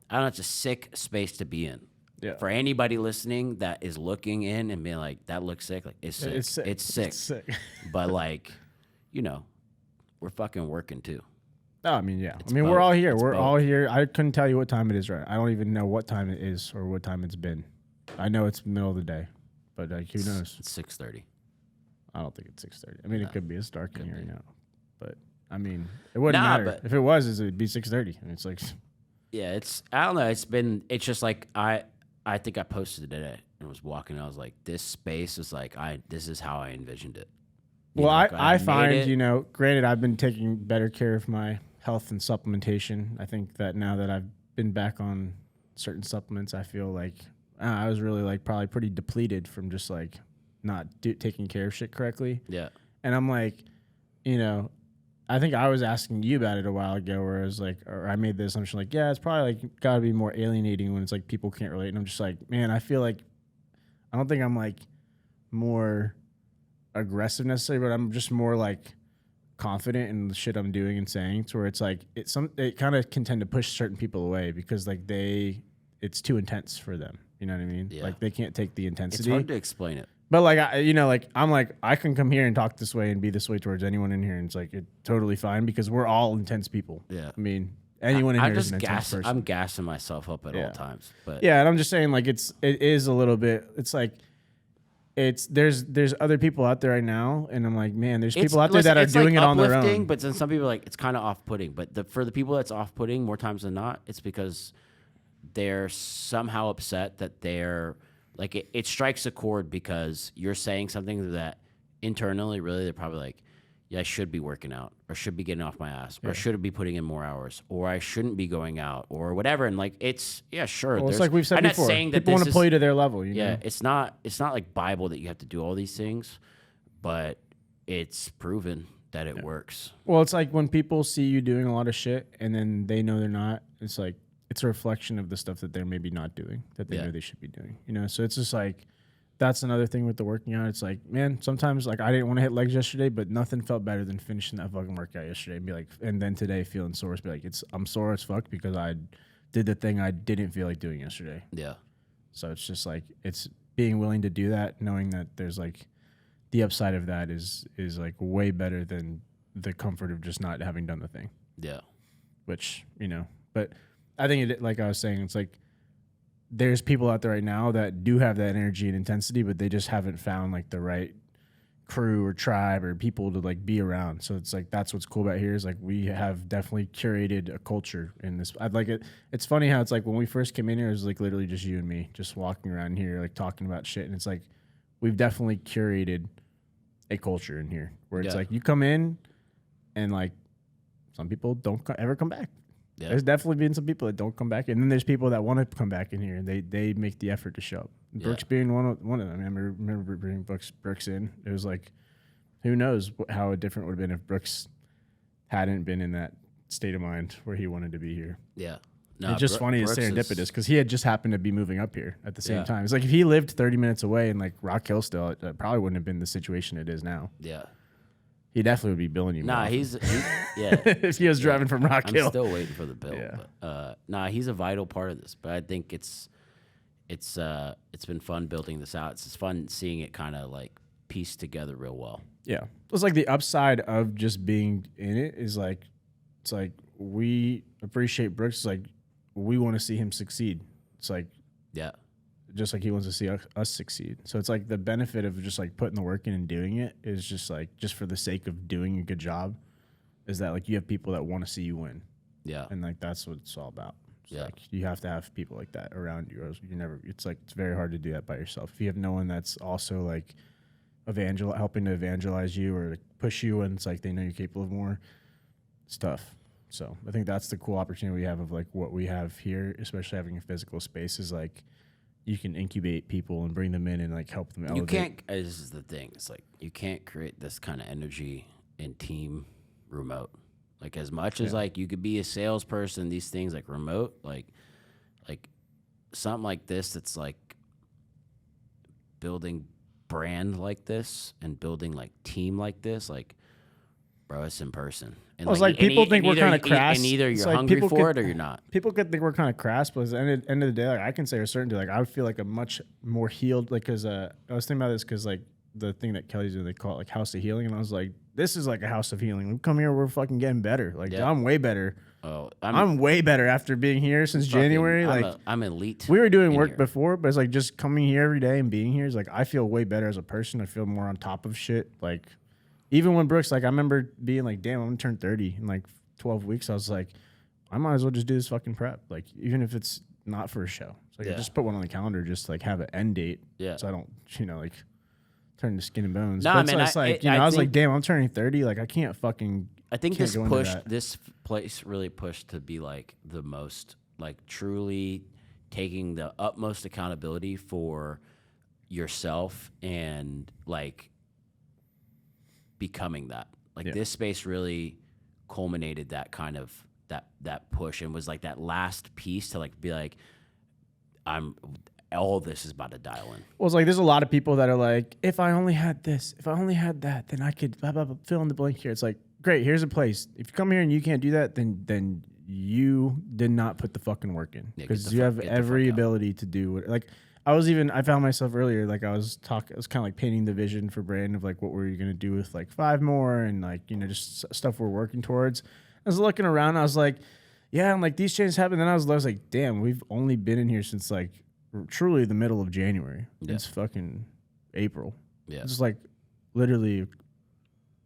I don't know, it's a sick space to be in. Yeah. For anybody listening that is looking in and being like, that looks sick, like it's sick. It's sick. It's sick. It's sick. But like, you know, we're fucking working too. No, I mean, yeah. It's I mean, we're both. all here. It's We're both. all here. I couldn't tell you what time it is, right? I don't even know what time it is or what time it's been. I know it's middle of the day, but like, who knows? It's 6:30. I don't think it's 6:30. I mean, No. it could be. It's dark in Could here be. right now, but I mean, it wouldn't Nah, matter but- if it was. It'd be 6:30. And it's like, Yeah, I don't know. It's just like I think I posted it today and was walking. And I was like, this space is like this is how I envisioned it. You well, know, like, I made find it- granted, I've been taking better care of my health and supplementation. I think that now that I've been back on certain supplements, I feel like I was really like probably pretty depleted from just like not taking care of shit correctly. Yeah. And I'm like, I think I was asking you about it a while ago where I was like, or I made the assumption like, yeah, it's probably like got to be more alienating when it's like people can't relate. And I'm just like, man, I feel like, I don't think I'm like more aggressive necessarily, but I'm just more like confident in the shit I'm doing and saying to where it's like, it kind of can tend to push certain people away because like it's too intense for them. You know what I mean? Yeah. Like they can't take the It's intensity. hard to explain it. But like I'm like I can come here and talk this way and be this way towards anyone in here, and it's like it's totally fine because we're all intense people. Yeah. I mean, anyone in I'm here is just an intense person. I'm gassing myself up at Yeah. all times. But Yeah, and I'm just saying like it is a little bit. It's like there's other people out there right now, and I'm like, man, there's people out there that are it's doing like it on their uplifting, own. But then some people are like, it's kind of off-putting. But for the people that's off-putting, more times than not, it's because they're somehow upset that they're like it strikes a chord because you're saying something that internally, really, they're probably like, yeah, I should be working out, or should be getting off my ass, or should be putting in more hours, or I shouldn't be going out, or whatever. And like, sure. Well, it's like we've said I'm before. not saying that People want this to pull is- you to their level. You yeah, know? it's not like Bible that you have to do all these things, but it's proven that it works. Well, it's like when people see you doing a lot of shit and then they know they're not. It's like it's a reflection of the stuff that they're maybe not doing that they Yeah. know they should be doing. So it's just like that's another thing with the working out. It's like, man, sometimes like I didn't want to hit legs yesterday, but nothing felt better than finishing that fucking workout yesterday and be like, and then today feeling sore. Be like, I'm sore as fuck because I did the thing I didn't feel like doing yesterday. Yeah. So it's just like it's being willing to do that, knowing that there's like the upside of that is like way better than the comfort of just not having done the thing. Yeah. Which but I think like I was saying, it's like there's people out there right now that do have that energy and intensity, but they just haven't found like the right crew or tribe or people to like be around. So it's like that's what's cool about here is like we have definitely curated a culture in this. I'd like it. It's funny how it's like when we first came in here, it was like literally just you and me just walking around here like talking about shit, and it's like we've definitely curated a culture in here where it's like you come in and like some people don't ever come back. Yeah. There's definitely been some people that don't come back, and then there's people that want to come back in here, and they make the effort to show up. Brooks being one of them. I remember bringing Brooks in. It was like, who knows how different it would have been if Brooks hadn't been in that state of mind where he wanted to be here. Yeah. No, it's just funny, it's serendipitous because he had just happened to be moving up here at the same time. It's like if he lived 30 minutes away in like Rock Hill still, it probably wouldn't have been the situation it is now. Yeah. He definitely would be billing you. Nah, he's if he was driving from Rock Hill. I'm still waiting for the bill. Yeah. But, he's a vital part of this. But I think it's been fun building this out. It's just fun seeing it kind of like piece together real well. Yeah, it's like the upside of just being in it is like it's like we appreciate Brooks. It's like we want to see him succeed. It's like just like he wants to see us succeed. So it's like the benefit of just like putting the work in and doing it is just like just for the sake of doing a good job is that like you have people that want to see you win. Yeah. And like that's what it's all about. It's like you have to have people like that around you, or you never. It's like it's very hard to do that by yourself. If you have no one that's also like helping to evangelize you or push you, and it's like they know you're capable of more stuff. So I think that's the cool opportunity we have of like what we have here, especially having a physical space, is like you can incubate people and bring them in and like help them elevate. You can't. This is the thing. It's like you can't create this kind of energy in team remote. Like as much as like you could be a salesperson, these things like remote, like something like this. That's like building brand like this and building like team like this. Like, bro, it's in person. And well, it's like people think we're kind of crass. And either you're hungry for it or you're not. People could think we're kind of crass, but at the end of the day, like I can say with certainty, like I would feel like a much more healed. Like, cause I was thinking about this because like the thing that Kelly's doing, they call it like house of healing, and I was like, this is like a house of healing. We come here, we're fucking getting better. Like I'm way better. Oh, I'm way better after being here since January. I'm elite. We were doing work before, but it's like just coming here every day and being here is like I feel way better as a person. I feel more on top of shit. Like even when Brooks, like I remember being like, damn, I'm gonna turn 30 in like 12 weeks. I was like, I might as well just do this fucking prep. Like even if it's not for a show. So I just put one on the calendar, just like have an end date. Yeah. So I don't, like turn to skin and bones. No, but it's like, I was like, damn, I'm turning 30. Like I can't fucking. I think this place really pushed to be like the most, like truly taking the utmost accountability for yourself and like becoming that. Like this space really culminated that kind of that push and was like that last piece to like be like, all this is about to dial in. Well, it's like there's a lot of people that are like, if I only had this, if I only had that, then I could blah, blah, blah, fill in the blank here. It's like, great, here's a place. If you come here and you can't do that, then you did not put the fucking work in because you have every ability to do it. Like I found myself earlier, like I was kind of like painting the vision for Brandon of like what we're going to do with like 5 more and like, just stuff we're working towards. I was looking around, I was like, yeah, and like these changes happened. Then I was like, damn, we've only been in here since like truly the middle of January. Yeah. It's fucking April. Yeah. It's like literally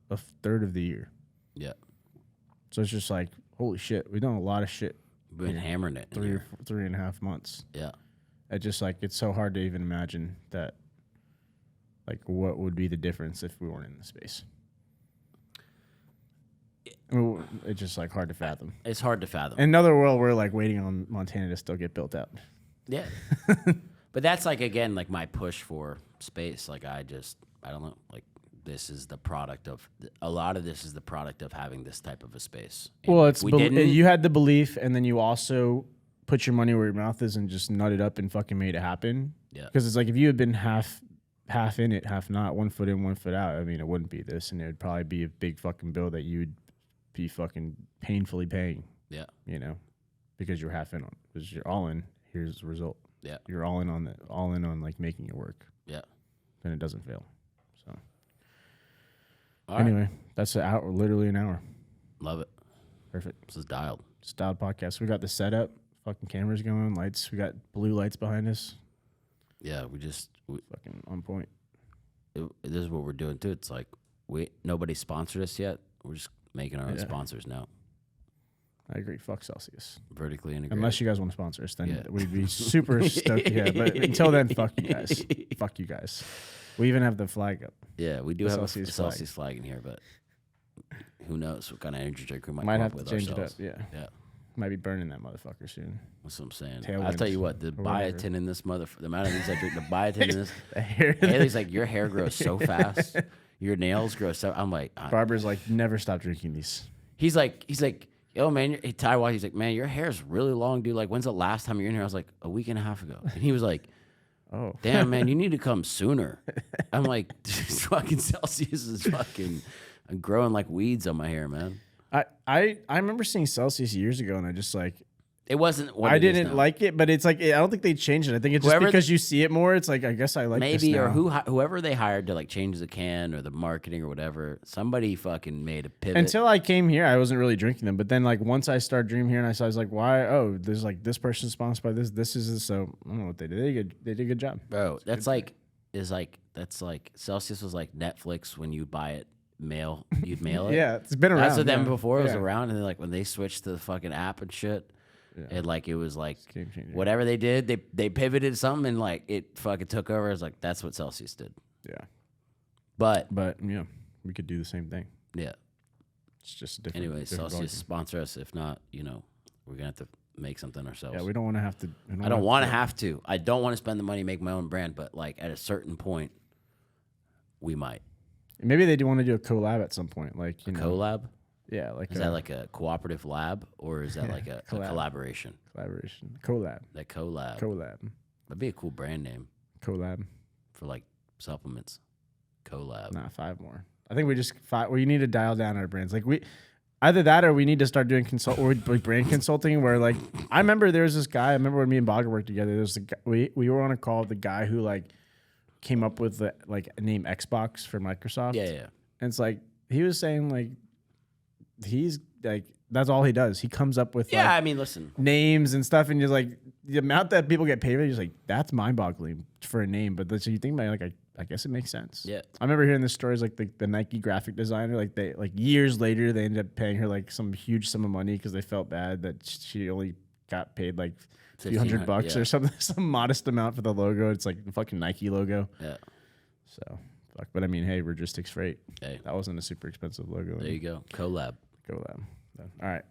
a third of the year. Yeah. So it's just like, holy shit, we've done a lot of shit. We've been hammering it. 3.5 months. Yeah. It's just like, it's so hard to even imagine that, like, what would be the difference if we weren't in the space. It's just like hard to fathom. It's hard to fathom. In another world, we're like waiting on Montana to still get built out. Yeah. But that's like, again, like my push for space. Like I don't know, like this is the product of, a lot of this is the product of having this type of a space. And well, you had the belief and then you also put your money where your mouth is and just nutted up and fucking made it happen. Yeah. Because it's like, if you had been half in it, half not, 1 foot in, 1 foot out, I mean, it wouldn't be this, and it would probably be a big fucking bill that you would be fucking painfully paying. Yeah. Because you're half in on it. Because you're all in, here's the result. Yeah. You're all in on like making it work. Yeah. Then it doesn't fail. So anyway, that's literally an hour. Love it. Perfect. This is dialed. It's dialed podcast. We got the setup, fucking cameras going, lights. We got blue lights behind us. Yeah, we fucking on point. this is what we're doing too. It's like nobody sponsored us yet. We're just making our own sponsors now. I agree. Fuck Celsius. Vertically integrated. Unless you guys want to sponsor us, then we'd be super stoked to hear it. But until then, fuck you guys. Fuck you guys. We even have the flag up. Yeah, we do have a Celsius flag in here, but who knows what kind of energy drink we might come have up with to change ourselves. it up. Yeah. Yeah. Might be burning that motherfucker soon. That's what I'm saying. Tailwind I'll tell you what, the biotin in this motherfucker, the amount of these I drink, the biotin in this. Haley's like, your hair grows so fast. Your nails grow so. I'm like, Barber's like, never stop drinking these. He's like, yo, man, hey, Taiwan, he's like, man, your hair's really long, dude. Like, when's the last time you're in here? I was like, a week and a half ago. And he was like, oh, damn, man, you need to come sooner. I'm like, fucking Celsius is fucking growing like weeds on my hair, man. I remember seeing Celsius years ago, and I just like it wasn't. What I didn't like it, but it's like I don't think they changed it. I think it's just because you see it more. It's like I guess I like maybe this now. Or whoever they hired to like change the can or the marketing or whatever. Somebody fucking made a pivot. Until I came here, I wasn't really drinking them. But then like once I started drinking here, and I was like, why? Oh, there's like this person's sponsored by this. This is so I don't know what they did. They did a good job, bro. That's like Celsius was like Netflix when you buy it. You'd mail it. Yeah, it's been around. That's what them before it was around, and then like when they switched to the fucking app and shit, and like it was like whatever they did, they pivoted something and like it fucking took over. It's like that's what Celsius did. Yeah, but yeah, we could do the same thing. Yeah, it's just different. Anyway, Celsius sponsor us. If not, we're gonna have to make something ourselves. Yeah, we don't want to have to. I don't want to have to. I don't want to spend the money, make my own brand, but like at a certain point, we might. Maybe they do want to do a collab at some point, like collab. Yeah, like is that like a cooperative lab or is that like a collaboration? Collab. That collab. That'd be a cool brand name. Collab for like supplements. Collab. Nah, 5 more. I think we just we need to dial down our brands. Like either that or we need to start doing brand consulting. Where like I remember there was this guy. I remember when me and Bogger worked together. There was a guy, we were on a call with the guy who like came up with the like name Xbox for Microsoft. Yeah. And it's like he was saying like he's like that's all he does. He comes up with I mean, listen, names and stuff, and you're like the amount that people get paid. He's like that's mind-boggling for a name, but so you think about it, like I guess it makes sense. Yeah, I remember hearing the stories like the Nike graphic designer, like they like years later they ended up paying her like some huge sum of money because they felt bad that she only got paid like a few $100 or something, some modest amount for the logo. It's like the fucking Nike logo. Yeah. So fuck, but I mean, hey, Logistics Freight. Hey, that wasn't a super expensive logo. There you go. Collab. All right.